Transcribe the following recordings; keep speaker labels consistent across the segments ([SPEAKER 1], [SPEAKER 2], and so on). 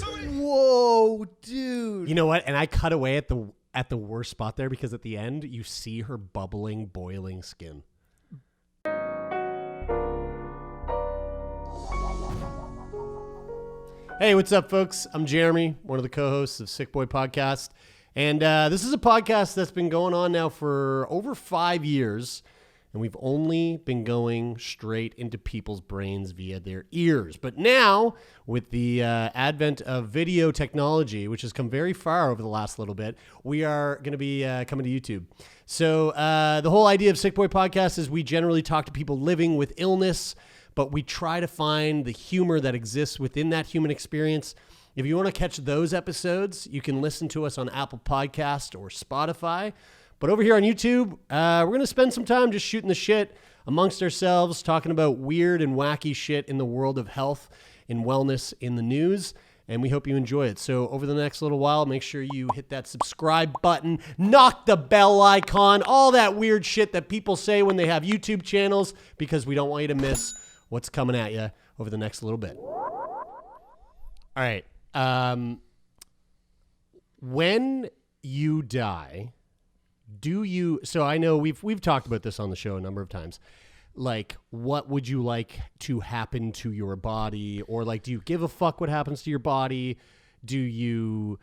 [SPEAKER 1] Whoa, dude.
[SPEAKER 2] You know what? And I cut away at the worst spot there because at the end you see her bubbling, boiling skin. Hey, what's up, folks? I'm Jeremie, one of the co-hosts of Sickboy podcast. And this is a podcast that's been going on now for over 5 years. And we've only been going straight into people's brains via their ears. But now, with the advent of video technology, which has come very far over the last little bit, we are going to be coming to YouTube. So the whole idea of Sickboy podcast is we generally talk to people living with illness, but we try to find the humor that exists within that human experience. If you want to catch those episodes, you can listen to us on Apple Podcast or Spotify. But over here on YouTube, we're going to spend some time just shooting the shit amongst ourselves, talking about weird and wacky shit in the world of health and wellness in the news. And we hope you enjoy it. So over the next little while, make sure you hit that subscribe button, knock the bell icon, all that weird shit that people say when they have YouTube channels, because we don't want you to miss what's coming at you over the next little bit. All right. When you die... So I know we've talked about this on the show a number of times. Like, what would you like to happen to your body? Or like, do you give a fuck what happens to your body? Do you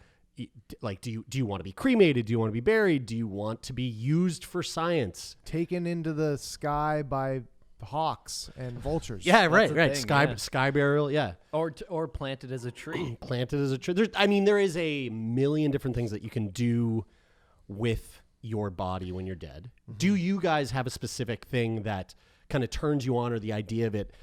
[SPEAKER 2] want to be cremated? Do you want to be buried? Do you want to be used for science?
[SPEAKER 1] Taken into the sky by hawks and vultures.
[SPEAKER 2] Yeah, right.
[SPEAKER 3] Thing,
[SPEAKER 2] Sky burial, yeah.
[SPEAKER 3] Or planted as a tree.
[SPEAKER 2] Planted as a tree. There is a million different things that you can do with your body when you're dead. Mm-hmm. Do you guys have a specific thing that kind of turns you on, or the idea of it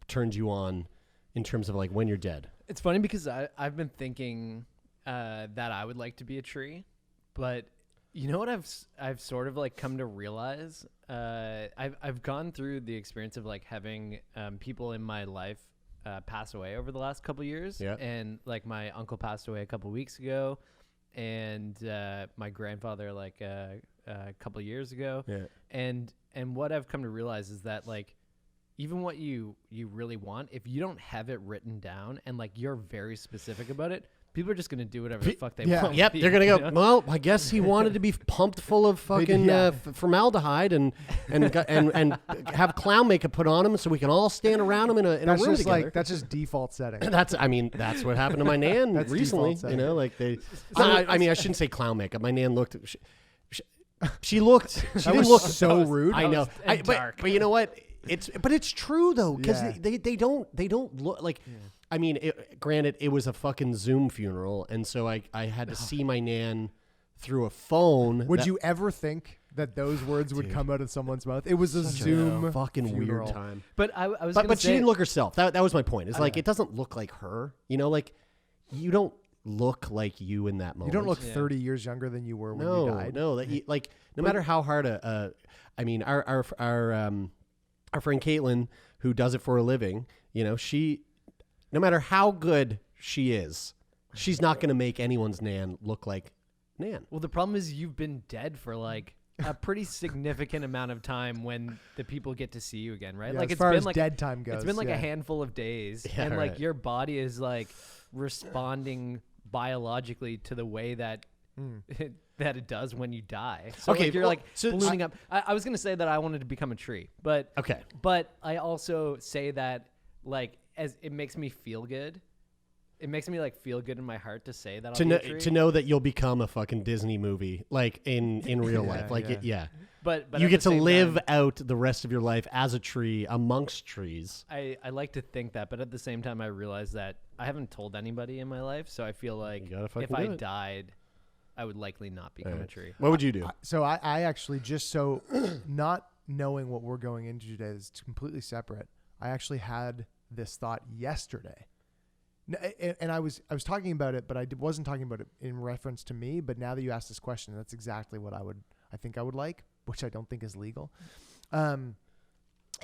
[SPEAKER 2] turns you on in terms of like when you're dead?
[SPEAKER 3] It's funny because I've been thinking that I would like to be a tree, but you know what I've sort of like come to realize? I've gone through the experience of like having people in my life pass away over the last couple years.
[SPEAKER 2] Yeah.
[SPEAKER 3] And like my uncle passed away a couple weeks ago. And my grandfather like a couple of years ago.
[SPEAKER 2] Yeah.
[SPEAKER 3] And what I've come to realize is that like even what you really want, if you don't have it written down and like you're very specific about it, people are just gonna do whatever the fuck they want.
[SPEAKER 2] Yep, they're gonna go. Well, I guess he wanted to be pumped full of fucking formaldehyde and have clown makeup put on him so we can all stand around him in a room together.
[SPEAKER 1] That's just default setting.
[SPEAKER 2] That's what happened to my nan recently. You know, like they. I shouldn't say clown makeup. My nan looked. She looked. She didn't look
[SPEAKER 1] so rude.
[SPEAKER 2] I know. But you know what? It's true though, because they don't look like. Yeah. I mean, granted, it was a fucking Zoom funeral, and so I had to see my nan through a phone.
[SPEAKER 1] Would you ever think that those words would come out of someone's mouth? It was a Zoom
[SPEAKER 2] fucking
[SPEAKER 1] funeral.
[SPEAKER 2] weird time.
[SPEAKER 3] But I was
[SPEAKER 2] but she didn't look herself. That was my point. It's like it doesn't look like her. You know, like you don't look like you in that moment.
[SPEAKER 1] You don't look 30 years younger than you were when you died.
[SPEAKER 2] No, like no matter how hard our friend Caitlin, who does it for a living, you know, no matter how good she is, she's not going to make anyone's nan look like nan.
[SPEAKER 3] Well, the problem is you've been dead for like a pretty significant amount of time when the people get to see you again, right?
[SPEAKER 1] Yeah,
[SPEAKER 3] like
[SPEAKER 1] as far as
[SPEAKER 3] like
[SPEAKER 1] dead time goes.
[SPEAKER 3] It's been like a handful of days, and like your body is like responding biologically to the way that that it does when you die. So
[SPEAKER 2] okay,
[SPEAKER 3] like you're ballooning up. I was going to say that I wanted to become a tree, but I also say that like as it makes me feel good. It makes me like feel good in my heart to say that
[SPEAKER 2] to know that you'll become a fucking Disney movie like in real life. Like But you get to live out the rest of your life as a tree amongst trees.
[SPEAKER 3] I like to think that, but at the same time I realize that I haven't told anybody in my life, so I feel like if I died, I would likely not become a tree.
[SPEAKER 2] What would you do?
[SPEAKER 1] So I actually, just so not knowing what we're going into today is completely separate. I actually had this thought yesterday. And I was talking about it, but I wasn't talking about it in reference to me. But now that you asked this question, that's exactly what I think I would like, which I don't think is legal.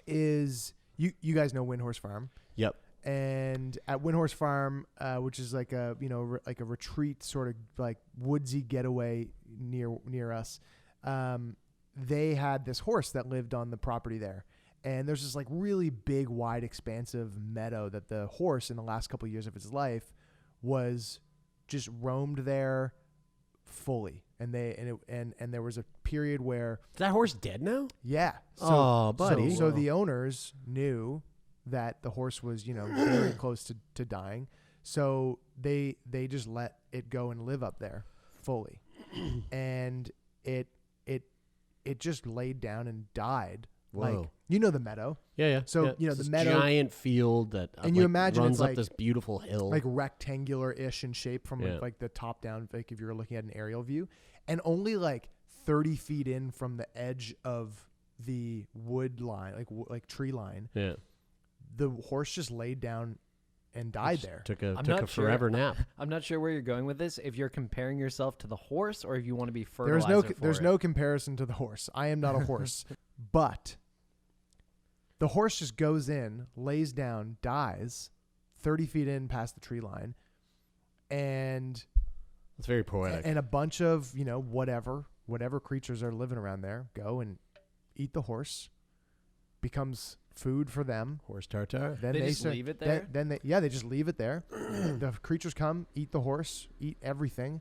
[SPEAKER 1] Is you guys know Windhorse Farm?
[SPEAKER 2] Yep.
[SPEAKER 1] And at Windhorse Farm, which is like a like a retreat sort of like woodsy getaway near us, they had this horse that lived on the property there. And there's this like really big, wide, expansive meadow that the horse in the last couple of years of his life was just roamed there fully. And there was a period where
[SPEAKER 2] Is that horse dead now?
[SPEAKER 1] yeah.
[SPEAKER 2] Oh, buddy.
[SPEAKER 1] So the owners knew that the horse was, very close to dying. So they just let it go and live up there fully. And it just laid down and died.
[SPEAKER 2] Whoa.
[SPEAKER 1] Like, the meadow.
[SPEAKER 2] Yeah.
[SPEAKER 1] So,
[SPEAKER 2] It's
[SPEAKER 1] the
[SPEAKER 2] this
[SPEAKER 1] meadow
[SPEAKER 2] giant field that
[SPEAKER 1] and you imagine
[SPEAKER 2] runs
[SPEAKER 1] it's
[SPEAKER 2] up
[SPEAKER 1] like-
[SPEAKER 2] this beautiful hill.
[SPEAKER 1] like rectangular-ish in shape from
[SPEAKER 2] Yeah.
[SPEAKER 1] like the top down, like if you're looking at an aerial view, and only like 30 feet in from the edge of the wood line, like tree line,
[SPEAKER 2] yeah.
[SPEAKER 1] the horse just laid down and died there.
[SPEAKER 2] Took
[SPEAKER 3] I'm
[SPEAKER 2] a
[SPEAKER 3] not sure.
[SPEAKER 2] forever nap.
[SPEAKER 3] I'm not sure where you're going with this. If you're comparing yourself to the horse, or if you want to be
[SPEAKER 1] There's
[SPEAKER 3] fertilizer.
[SPEAKER 1] there's no comparison to the horse. I am not a horse, but the horse just goes in, lays down, dies, 30 feet in past the tree line, and
[SPEAKER 2] It's very poetic.
[SPEAKER 1] and a bunch of whatever creatures are living around there go and eat the horse, becomes food for them.
[SPEAKER 2] Horse tartar.
[SPEAKER 1] Then
[SPEAKER 3] They just
[SPEAKER 1] start-
[SPEAKER 3] leave it there?
[SPEAKER 1] Then they just leave it there. The creatures come, eat the horse, eat everything.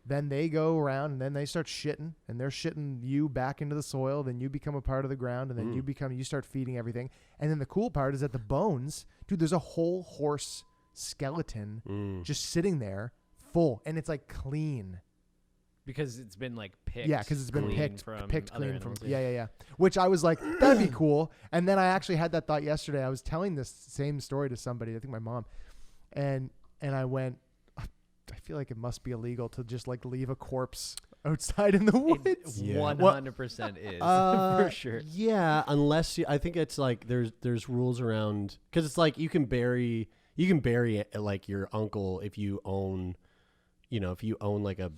[SPEAKER 1] Then they go around and then they start shitting, and they're shitting you back into the soil. Then you become a part of the ground, and then you start feeding everything. And then the cool part is that the bones, dude, there's a whole horse skeleton just sitting there full, and it's like clean.
[SPEAKER 3] because it's been like picked.
[SPEAKER 1] Yeah, because it's been
[SPEAKER 3] clean
[SPEAKER 1] picked
[SPEAKER 3] from
[SPEAKER 1] clean
[SPEAKER 3] other
[SPEAKER 1] from
[SPEAKER 3] animals,
[SPEAKER 1] yeah. Which I was like, that'd be cool. And then I actually had that thought yesterday. I was telling this same story to somebody, I think my mom, and I went, I feel like it must be illegal to just like leave a corpse outside in the woods.
[SPEAKER 2] Yeah.
[SPEAKER 3] 100% is for sure.
[SPEAKER 2] Yeah, unless I think it's like there's rules around, because it's like you can bury like your uncle if you own like a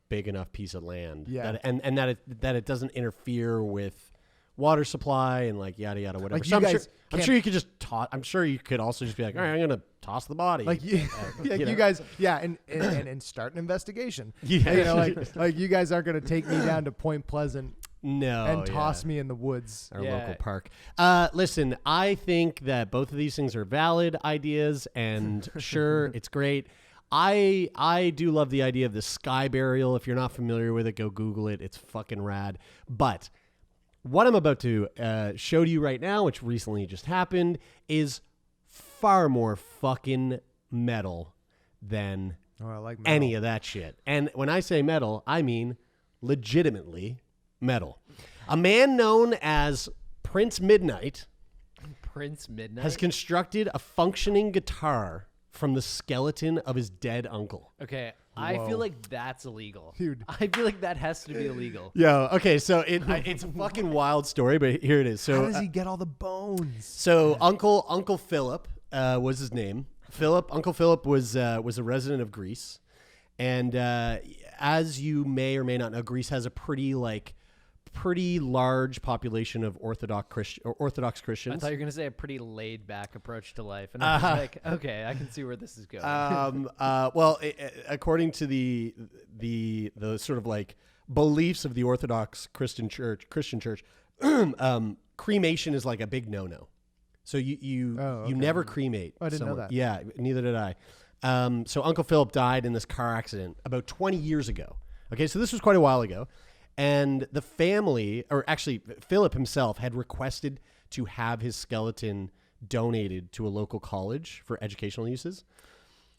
[SPEAKER 2] big enough piece of land.
[SPEAKER 1] Yeah.
[SPEAKER 2] That it doesn't interfere with water supply and like yada yada whatever.
[SPEAKER 1] Like
[SPEAKER 2] So
[SPEAKER 1] you guys
[SPEAKER 2] I'm sure you could just toss. I'm sure you could also just be like, all right, I'm gonna toss the body.
[SPEAKER 1] Like you,
[SPEAKER 2] you know?
[SPEAKER 1] you guys, yeah, and start an investigation.
[SPEAKER 2] Yeah.
[SPEAKER 1] Like you guys aren't gonna take me down to Point Pleasant
[SPEAKER 2] no,
[SPEAKER 1] and toss
[SPEAKER 2] yeah.
[SPEAKER 1] me in the woods.
[SPEAKER 2] Our
[SPEAKER 3] Yeah.
[SPEAKER 2] local park. Listen, I think that both of these things are valid ideas, and sure, it's great. I do love the idea of the sky burial. If you're not familiar with it, go Google it. It's fucking rad. But what I'm about to show to you right now, which recently just happened, is far more fucking metal than
[SPEAKER 1] Oh, I like metal.
[SPEAKER 2] any of that shit. And when I say metal, I mean legitimately metal. A man known as Prince Midnight
[SPEAKER 3] Prince Midnight.
[SPEAKER 2] has constructed a functioning guitar from the skeleton of his dead uncle.
[SPEAKER 3] Okay, I
[SPEAKER 1] Whoa.
[SPEAKER 3] feel like that's illegal.
[SPEAKER 1] Dude.
[SPEAKER 3] I feel like that has to be illegal.
[SPEAKER 2] Yeah. Okay. So it's a fucking wild story, but here it is. So
[SPEAKER 1] How does he get all the bones?
[SPEAKER 2] So Uncle Philip was his name. Uncle Philip was a resident of Greece, and as you may or may not know, Greece has a pretty large population of Orthodox Christians.
[SPEAKER 3] I thought you were gonna say a pretty laid back approach to life, and I was like, okay, I can see where this is going.
[SPEAKER 2] Well, according to the sort of like beliefs of the Orthodox Christian Church, cremation is like a big no-no. So you
[SPEAKER 1] okay.
[SPEAKER 2] never cremate.
[SPEAKER 1] Oh, I didn't know
[SPEAKER 2] someone.
[SPEAKER 1] that.
[SPEAKER 2] Yeah, neither did I. So Uncle Philip died in this car accident about 20 years ago. Okay, so this was quite a while ago. And the family, or actually Philip himself, had requested to have his skeleton donated to a local college for educational uses.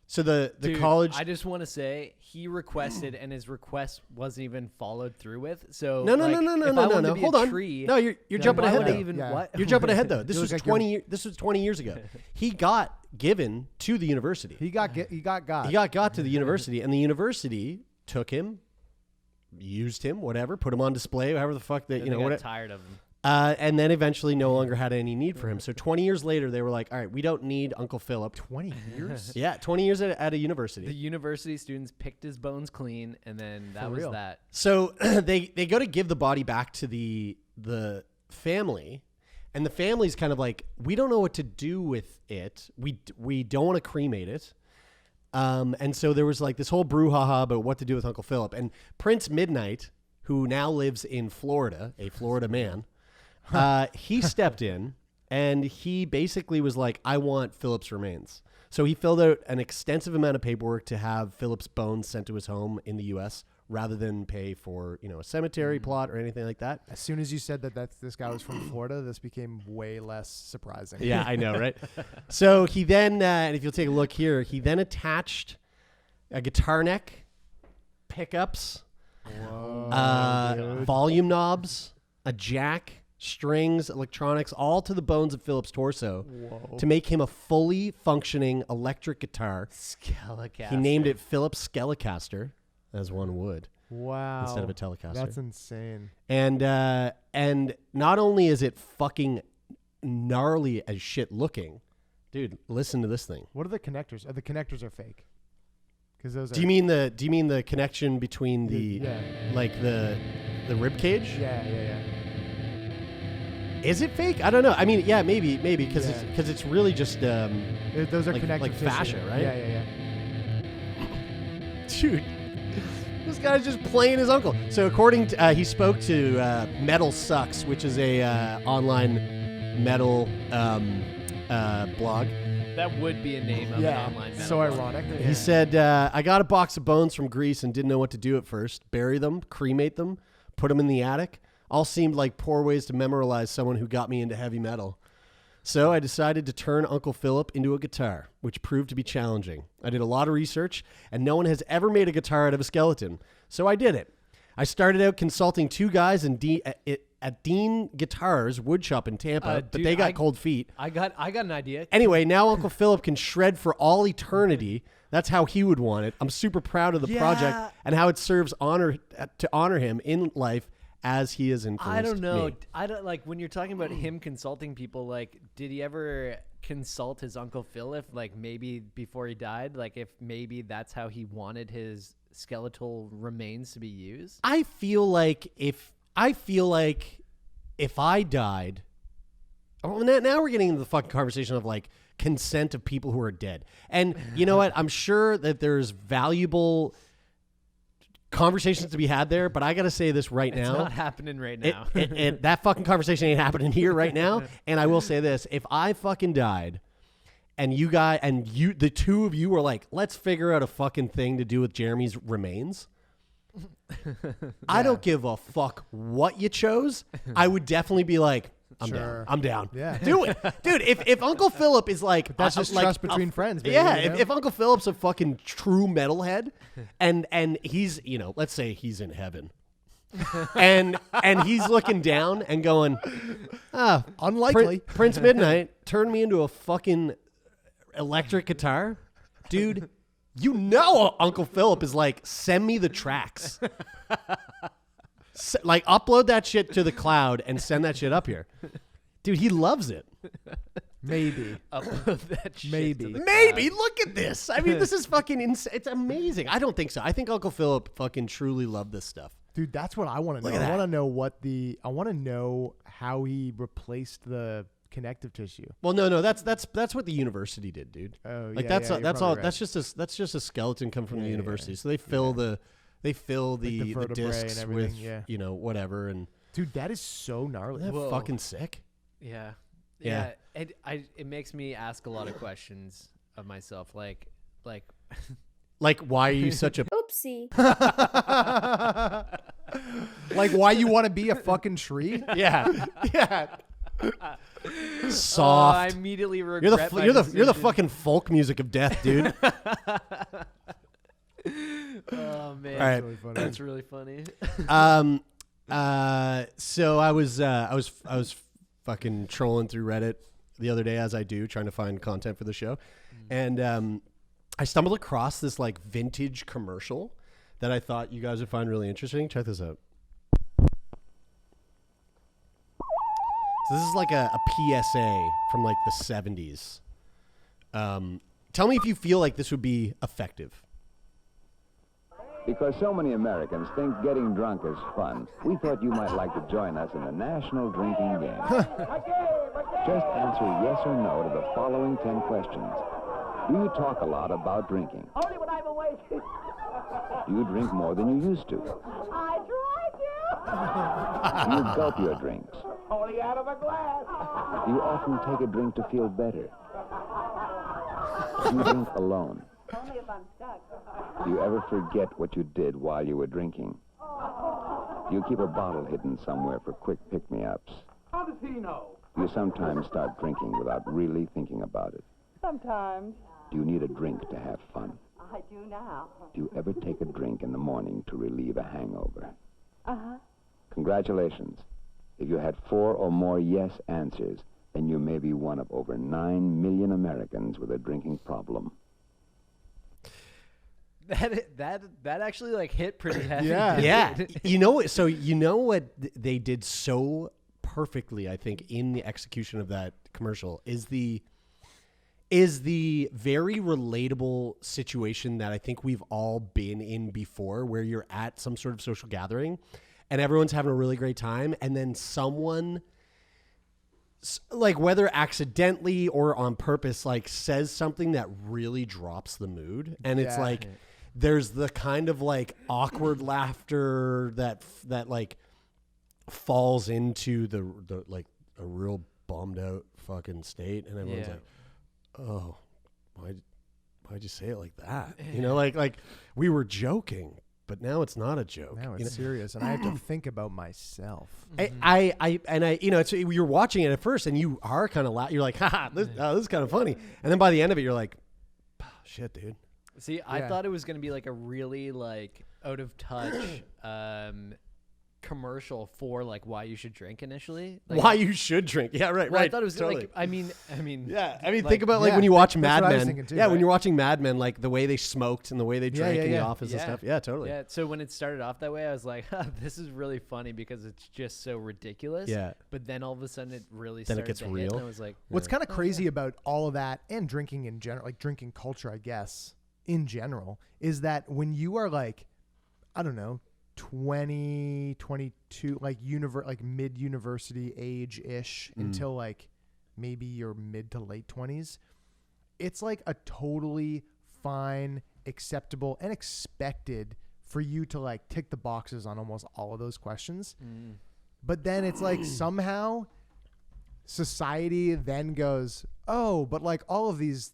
[SPEAKER 2] So the
[SPEAKER 3] Dude,
[SPEAKER 2] college...
[SPEAKER 3] I just want to say he requested, and his request wasn't even followed through with. So
[SPEAKER 2] No.
[SPEAKER 3] if I wanted to be
[SPEAKER 2] Hold
[SPEAKER 3] a
[SPEAKER 2] on.
[SPEAKER 3] Tree,
[SPEAKER 2] No, you're jumping
[SPEAKER 3] why
[SPEAKER 2] ahead
[SPEAKER 3] would I
[SPEAKER 2] though.
[SPEAKER 3] even
[SPEAKER 1] Yeah.
[SPEAKER 3] what?
[SPEAKER 2] You're jumping ahead though. This
[SPEAKER 1] You
[SPEAKER 2] was
[SPEAKER 1] look like
[SPEAKER 2] 20 this was 20 years ago. He got given to the university.
[SPEAKER 1] He got
[SPEAKER 2] He got to the university, and the university took him, used him, whatever, put him on display, however the fuck that
[SPEAKER 3] Then they got
[SPEAKER 2] whatever.
[SPEAKER 3] tired of him.
[SPEAKER 2] And then eventually no longer had any need for him. So 20 years later, they were like, all right, we don't need Uncle Philip.
[SPEAKER 1] 20 years?
[SPEAKER 2] Yeah, 20 years at a
[SPEAKER 3] The
[SPEAKER 2] university.
[SPEAKER 3] university students picked his bones clean, and then that
[SPEAKER 1] For
[SPEAKER 3] was
[SPEAKER 1] real.
[SPEAKER 3] that.
[SPEAKER 2] So they go to give the body back to the family, and the family's kind of like, we don't know what to do with it. We don't want to cremate it. And so there was like this whole brouhaha about what to do with Uncle Philip. And Prince Midnight, who now lives in Florida, a Florida man, he stepped in and he basically was like, I want Philip's remains. So he filled out an extensive amount of paperwork to have Philip's bones sent to his home in the U.S. rather than pay for, a cemetery plot or anything like that.
[SPEAKER 1] As soon as you said that this guy was from Florida, this became way less surprising.
[SPEAKER 2] Yeah, I know, right? So he then, and if you'll take a look here, he then attached a guitar neck, pickups, volume knobs, a jack, strings, electronics, all to the bones of Philip's torso to make him a fully functioning electric guitar.
[SPEAKER 3] Skelecaster.
[SPEAKER 2] He named it Philip Skelecaster, as one would.
[SPEAKER 1] Wow.
[SPEAKER 2] Instead of a Telecaster.
[SPEAKER 1] That's insane.
[SPEAKER 2] And not only is it fucking gnarly as shit looking, dude, listen to this thing.
[SPEAKER 1] What are the connectors? The connectors are fake. Because those.
[SPEAKER 2] Do you mean the connection between the rib cage?
[SPEAKER 1] Yeah.
[SPEAKER 2] Is it fake? I don't know. I mean, yeah, maybe because it's really just
[SPEAKER 1] those are connective
[SPEAKER 2] like
[SPEAKER 1] tissue.
[SPEAKER 2] fascia, right?
[SPEAKER 1] Yeah.
[SPEAKER 2] Dude, this guy's just playing his uncle. So according to he spoke to Metal Sucks, which is a online metal blog.
[SPEAKER 3] That would be a name of an online metal
[SPEAKER 1] so
[SPEAKER 3] blog.
[SPEAKER 1] ironic.
[SPEAKER 2] He said, I got a box of bones from Greece and didn't know what to do at first. Bury them, cremate them, put them in the attic. All seemed like poor ways to memorialize someone who got me into heavy metal. So I decided to turn Uncle Philip into a guitar, which proved to be challenging. I did a lot of research, and no one has ever made a guitar out of a skeleton. So I did it. I started out consulting two guys at Dean Guitars woodshop in Tampa, but they got cold feet.
[SPEAKER 3] I got an idea.
[SPEAKER 2] Anyway, now Uncle Philip can shred for all eternity. That's how he would want it. I'm super proud of the project and how it serves to honor him in life as he has influenced
[SPEAKER 3] I don't know.
[SPEAKER 2] me.
[SPEAKER 3] I don't like when you're talking about him consulting people. Like, did he ever consult his Uncle Philip? Like, maybe before he died. Like, if maybe that's how he wanted his skeletal remains to be used.
[SPEAKER 2] I feel like if I died, now we're getting into the fucking conversation of like consent of people who are dead. And you know what? I'm sure that there's valuable conversations to be had there, but I got to say this right now.
[SPEAKER 3] It's not happening right now.
[SPEAKER 2] That fucking conversation ain't happening here right now. And I will say this, if I fucking died and the two of you were like, let's figure out a fucking thing to do with Jeremie's remains. I don't give a fuck what you chose. I would definitely be like, I'm down. Yeah. Do it. Dude, if Uncle Philip is like...
[SPEAKER 1] That's just trust between friends, baby.
[SPEAKER 2] Yeah, if Uncle Philip's a fucking true metalhead and he's, let's say he's in heaven. and he's looking down and going,
[SPEAKER 1] unlikely.
[SPEAKER 2] Prince Midnight turned me into a fucking electric guitar. Dude, Uncle Philip is like, send me the tracks. Like, upload that shit to the cloud and send that shit up here. Dude, he loves it.
[SPEAKER 1] Maybe.
[SPEAKER 3] Upload that shit
[SPEAKER 1] Maybe.
[SPEAKER 3] to the
[SPEAKER 2] Maybe. Look at this. I mean, this is fucking insane. It's amazing. I don't think so. I think Uncle Philip fucking truly loved this stuff.
[SPEAKER 1] Dude, that's what I want to know. I want to know I want to know how he replaced the connective tissue.
[SPEAKER 2] Well, no, that's what the university did, dude.
[SPEAKER 1] Oh,
[SPEAKER 2] like
[SPEAKER 1] yeah,
[SPEAKER 2] that's all.
[SPEAKER 1] right.
[SPEAKER 2] That's just a skeleton come from the university. So they fill the
[SPEAKER 1] vertebrae
[SPEAKER 2] discs
[SPEAKER 1] and
[SPEAKER 2] with
[SPEAKER 1] everything,
[SPEAKER 2] whatever. And
[SPEAKER 1] dude, that is so gnarly.
[SPEAKER 2] isn't that fucking sick?
[SPEAKER 3] Yeah.
[SPEAKER 2] Yeah.
[SPEAKER 3] It makes me ask a lot of questions of myself, like
[SPEAKER 2] Like, why are you such a
[SPEAKER 4] Oopsie.
[SPEAKER 1] Like, why you want to be a fucking tree?
[SPEAKER 2] yeah.
[SPEAKER 3] I
[SPEAKER 2] Soft.
[SPEAKER 3] immediately
[SPEAKER 2] You're
[SPEAKER 3] regret
[SPEAKER 2] the
[SPEAKER 3] my
[SPEAKER 2] you're the
[SPEAKER 3] decision.
[SPEAKER 2] fucking folk music of death, dude.
[SPEAKER 3] Oh man,
[SPEAKER 2] All right.
[SPEAKER 1] Really funny.
[SPEAKER 3] that's really funny.
[SPEAKER 2] So I was fucking trolling through Reddit the other day, as I do, trying to find content for the show, and I stumbled across this like vintage commercial that I thought you guys would find really interesting. Check this out. So this is like a PSA from like the 70s. Tell me if you feel like this would be effective.
[SPEAKER 5] Because so many Americans think getting drunk is fun, we thought you might like to join us in the national drinking game. Just answer yes or no to the following 10 questions. Do you talk a lot about drinking?
[SPEAKER 6] Only when I'm awake.
[SPEAKER 5] Do you drink more than you used to?
[SPEAKER 6] I try to.
[SPEAKER 5] Do you gulp your drinks?
[SPEAKER 4] Only out of a glass.
[SPEAKER 5] Do you often take a drink to feel better? Do you drink alone?
[SPEAKER 6] Only if I'm stuck.
[SPEAKER 5] Do you ever forget what you did while you were drinking? Do you keep a bottle hidden somewhere for quick pick-me-ups?
[SPEAKER 4] How does he know?
[SPEAKER 5] Do you sometimes start drinking without really thinking about it?
[SPEAKER 6] Sometimes.
[SPEAKER 5] Do you need a drink to have fun?
[SPEAKER 6] I do now.
[SPEAKER 5] Do you ever take a drink in the morning to relieve a hangover?
[SPEAKER 6] Uh-huh.
[SPEAKER 5] Congratulations. If you had 4 or more yes answers, then you may be one of over 9 million Americans with a drinking problem.
[SPEAKER 3] That actually like hit pretty heavy.
[SPEAKER 1] Yeah.
[SPEAKER 2] Yeah. You know what they did so perfectly, I think, in the execution of that commercial is the very relatable situation that I think we've all been in before, where you're at some sort of social gathering and everyone's having a really great time, and then someone, like whether accidentally or on purpose, like says something that really drops the mood, and it's
[SPEAKER 1] Yeah.
[SPEAKER 2] like there's the kind of like awkward laughter that like falls into the like a real bummed out fucking state, and everyone's
[SPEAKER 3] Yeah.
[SPEAKER 2] like, oh, why'd you say it like that? You know, like we were joking, but now it's not a joke.
[SPEAKER 1] Now
[SPEAKER 2] you
[SPEAKER 1] it's
[SPEAKER 2] know?
[SPEAKER 1] serious, and I have to think about myself.
[SPEAKER 2] I you know, it's, you're watching it at first, and you are kind of you're like, haha, this is kind of funny, and then by the end of it, you're like, oh, shit, dude.
[SPEAKER 3] See, I
[SPEAKER 1] Yeah.
[SPEAKER 3] thought it was going to be like a really like out of touch commercial for like why you should drink initially. Like,
[SPEAKER 2] Why you should drink? Yeah, right,
[SPEAKER 3] well,
[SPEAKER 2] right.
[SPEAKER 3] I thought it was
[SPEAKER 2] totally.
[SPEAKER 3] like I mean,
[SPEAKER 2] Yeah, I mean,
[SPEAKER 3] like-
[SPEAKER 2] think about like
[SPEAKER 1] Yeah,
[SPEAKER 2] when you watch
[SPEAKER 1] that's
[SPEAKER 2] Mad
[SPEAKER 1] what I was
[SPEAKER 2] Men.
[SPEAKER 1] thinking too,
[SPEAKER 2] Yeah, when
[SPEAKER 1] right?
[SPEAKER 2] you're watching Mad Men, like the way they smoked and the way they
[SPEAKER 1] Yeah,
[SPEAKER 2] drank
[SPEAKER 1] yeah,
[SPEAKER 2] in the
[SPEAKER 1] yeah.
[SPEAKER 2] office and
[SPEAKER 3] Yeah.
[SPEAKER 2] stuff. Yeah, totally.
[SPEAKER 3] Yeah, so when it started off that way, I was like, this is really funny because it's just so ridiculous.
[SPEAKER 2] Yeah.
[SPEAKER 3] But then all of a sudden it really
[SPEAKER 2] Then it
[SPEAKER 3] started
[SPEAKER 2] gets
[SPEAKER 3] to hit,
[SPEAKER 2] real.
[SPEAKER 3] and I was like,
[SPEAKER 1] What's kind of crazy about all of that and drinking in general, like drinking culture, I guess, in general, is that when you are like, I don't know, 20, 22, like mid-university age-ish until like maybe your mid to late 20s, it's like a totally fine, acceptable, and expected for you to like tick the boxes on almost all of those questions. But then it's like somehow society then goes, oh, but like all of these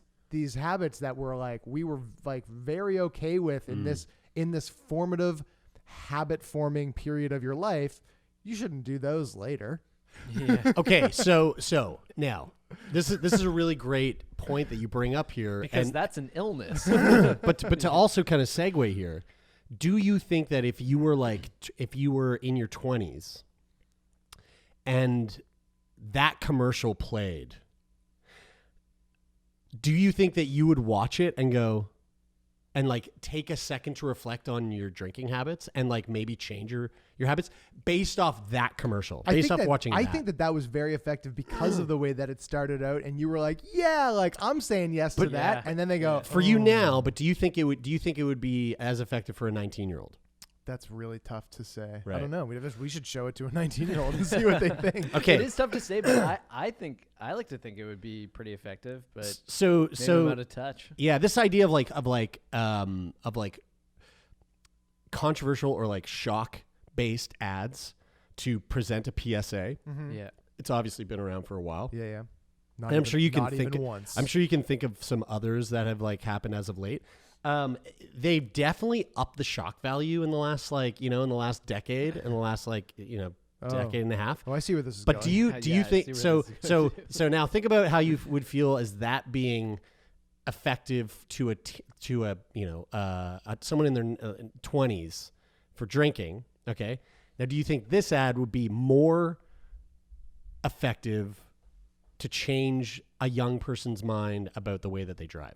[SPEAKER 1] habits that were like we were like very okay with in this formative habit forming period of your life, you shouldn't do those later.
[SPEAKER 3] yeah.
[SPEAKER 2] Okay, so now this is a really great point that you bring up here,
[SPEAKER 3] because
[SPEAKER 2] and
[SPEAKER 3] that's an illness.
[SPEAKER 2] but to also kind of segue here, do you think that if you were in your 20s and that commercial played, do you think that you would watch it and go and like take a second to reflect on your drinking habits and like maybe change your habits based off that commercial, based off watching
[SPEAKER 1] I
[SPEAKER 2] that?
[SPEAKER 1] think that was very effective because of the way that it started out, and you were like, yeah, like I'm saying yes to that,
[SPEAKER 3] yeah.
[SPEAKER 1] and then they go,
[SPEAKER 2] for you now, but do you think it would be as effective for a 19-year-old?
[SPEAKER 1] That's really tough to say. I
[SPEAKER 2] Right.
[SPEAKER 1] don't know. We should show it to a 19-year-old and see what they think.
[SPEAKER 2] Okay.
[SPEAKER 3] It is tough to say, but I like to think it would be pretty effective, but
[SPEAKER 2] So
[SPEAKER 3] maybe I'm out of touch.
[SPEAKER 2] yeah, this idea of like controversial or like shock based ads to present a PSA.
[SPEAKER 3] Yeah.
[SPEAKER 2] It's obviously been around for a while.
[SPEAKER 1] Yeah, yeah. Not
[SPEAKER 2] And I'm sure you can
[SPEAKER 1] not
[SPEAKER 2] think
[SPEAKER 1] even once.
[SPEAKER 2] I'm sure you can think of some others that have like happened as of late. They've definitely upped the shock value in the last decade, in the last decade and a half.
[SPEAKER 1] Oh, I see where this is
[SPEAKER 2] But
[SPEAKER 1] going.
[SPEAKER 2] do you
[SPEAKER 3] Yeah, I
[SPEAKER 2] think
[SPEAKER 3] see where
[SPEAKER 2] so?
[SPEAKER 3] this is
[SPEAKER 2] So
[SPEAKER 3] going.
[SPEAKER 2] so now think about how you would feel as that being effective to someone in their 20s for drinking. Okay, now do you think this ad would be more effective to change a young person's mind about the way that they drive?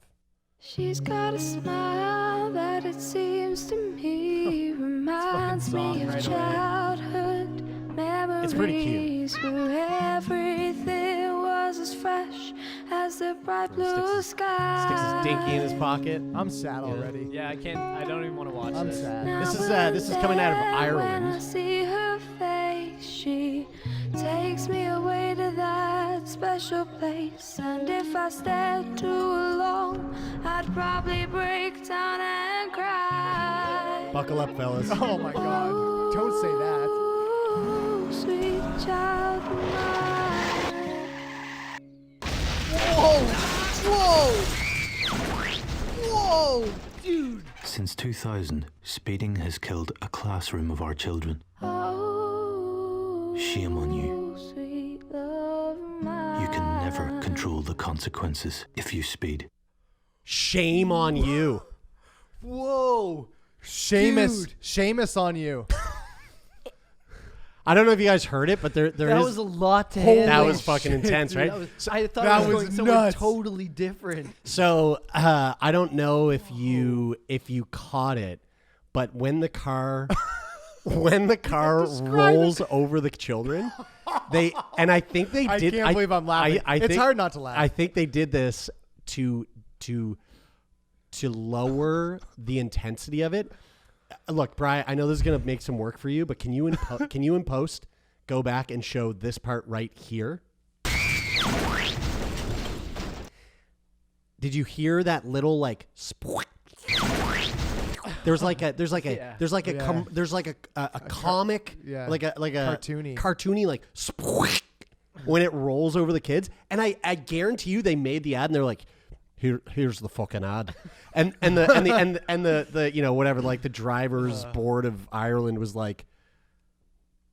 [SPEAKER 7] She's got a smile that it seems to me reminds me of childhood memories.
[SPEAKER 2] It's pretty cute.
[SPEAKER 7] Where everything was as fresh as the bright blue sky.
[SPEAKER 2] Sticks his dinky in his pocket.
[SPEAKER 1] I'm sad already.
[SPEAKER 3] Yeah, I don't even want to watch
[SPEAKER 1] I'm
[SPEAKER 3] this.
[SPEAKER 1] sad.
[SPEAKER 2] This is coming out of
[SPEAKER 7] When I
[SPEAKER 2] Ireland.
[SPEAKER 7] see her face, she takes me away to that special place. And if I stayed too long, I'd probably break down and cry.
[SPEAKER 2] Buckle up, fellas.
[SPEAKER 1] Oh my God! Don't say that.
[SPEAKER 7] Ooh, sweet child.
[SPEAKER 3] Whoa, dude.
[SPEAKER 8] Since 2000, speeding has killed a classroom of our children. Shame on you. You can never control the consequences if you speed.
[SPEAKER 2] Shame on you.
[SPEAKER 3] Whoa.
[SPEAKER 1] Seamus on you.
[SPEAKER 2] I don't know if you guys heard it, but there
[SPEAKER 3] That
[SPEAKER 2] is.
[SPEAKER 3] was a lot to handle.
[SPEAKER 2] That was fucking intense,
[SPEAKER 3] Dude,
[SPEAKER 2] right?
[SPEAKER 3] I thought
[SPEAKER 1] that
[SPEAKER 3] I was
[SPEAKER 1] was
[SPEAKER 3] going somewhere
[SPEAKER 1] nuts.
[SPEAKER 3] totally different.
[SPEAKER 2] So I don't know if you caught it, but when the car rolls over the children, I think they
[SPEAKER 1] I
[SPEAKER 2] did.
[SPEAKER 1] can't believe I'm laughing. It's hard not to laugh.
[SPEAKER 2] I think they did this to lower the intensity of it. Look, Brian, I know this is gonna make some work for you, but can you in post go back and show this part right here? Did you hear that little like? There's like a comic,
[SPEAKER 1] yeah.
[SPEAKER 2] like a
[SPEAKER 1] Cartoony.
[SPEAKER 2] like when it rolls over the kids, and I guarantee you they made the ad and they're like, here's the fucking ad, and the you know whatever, like the drivers board of Ireland was like,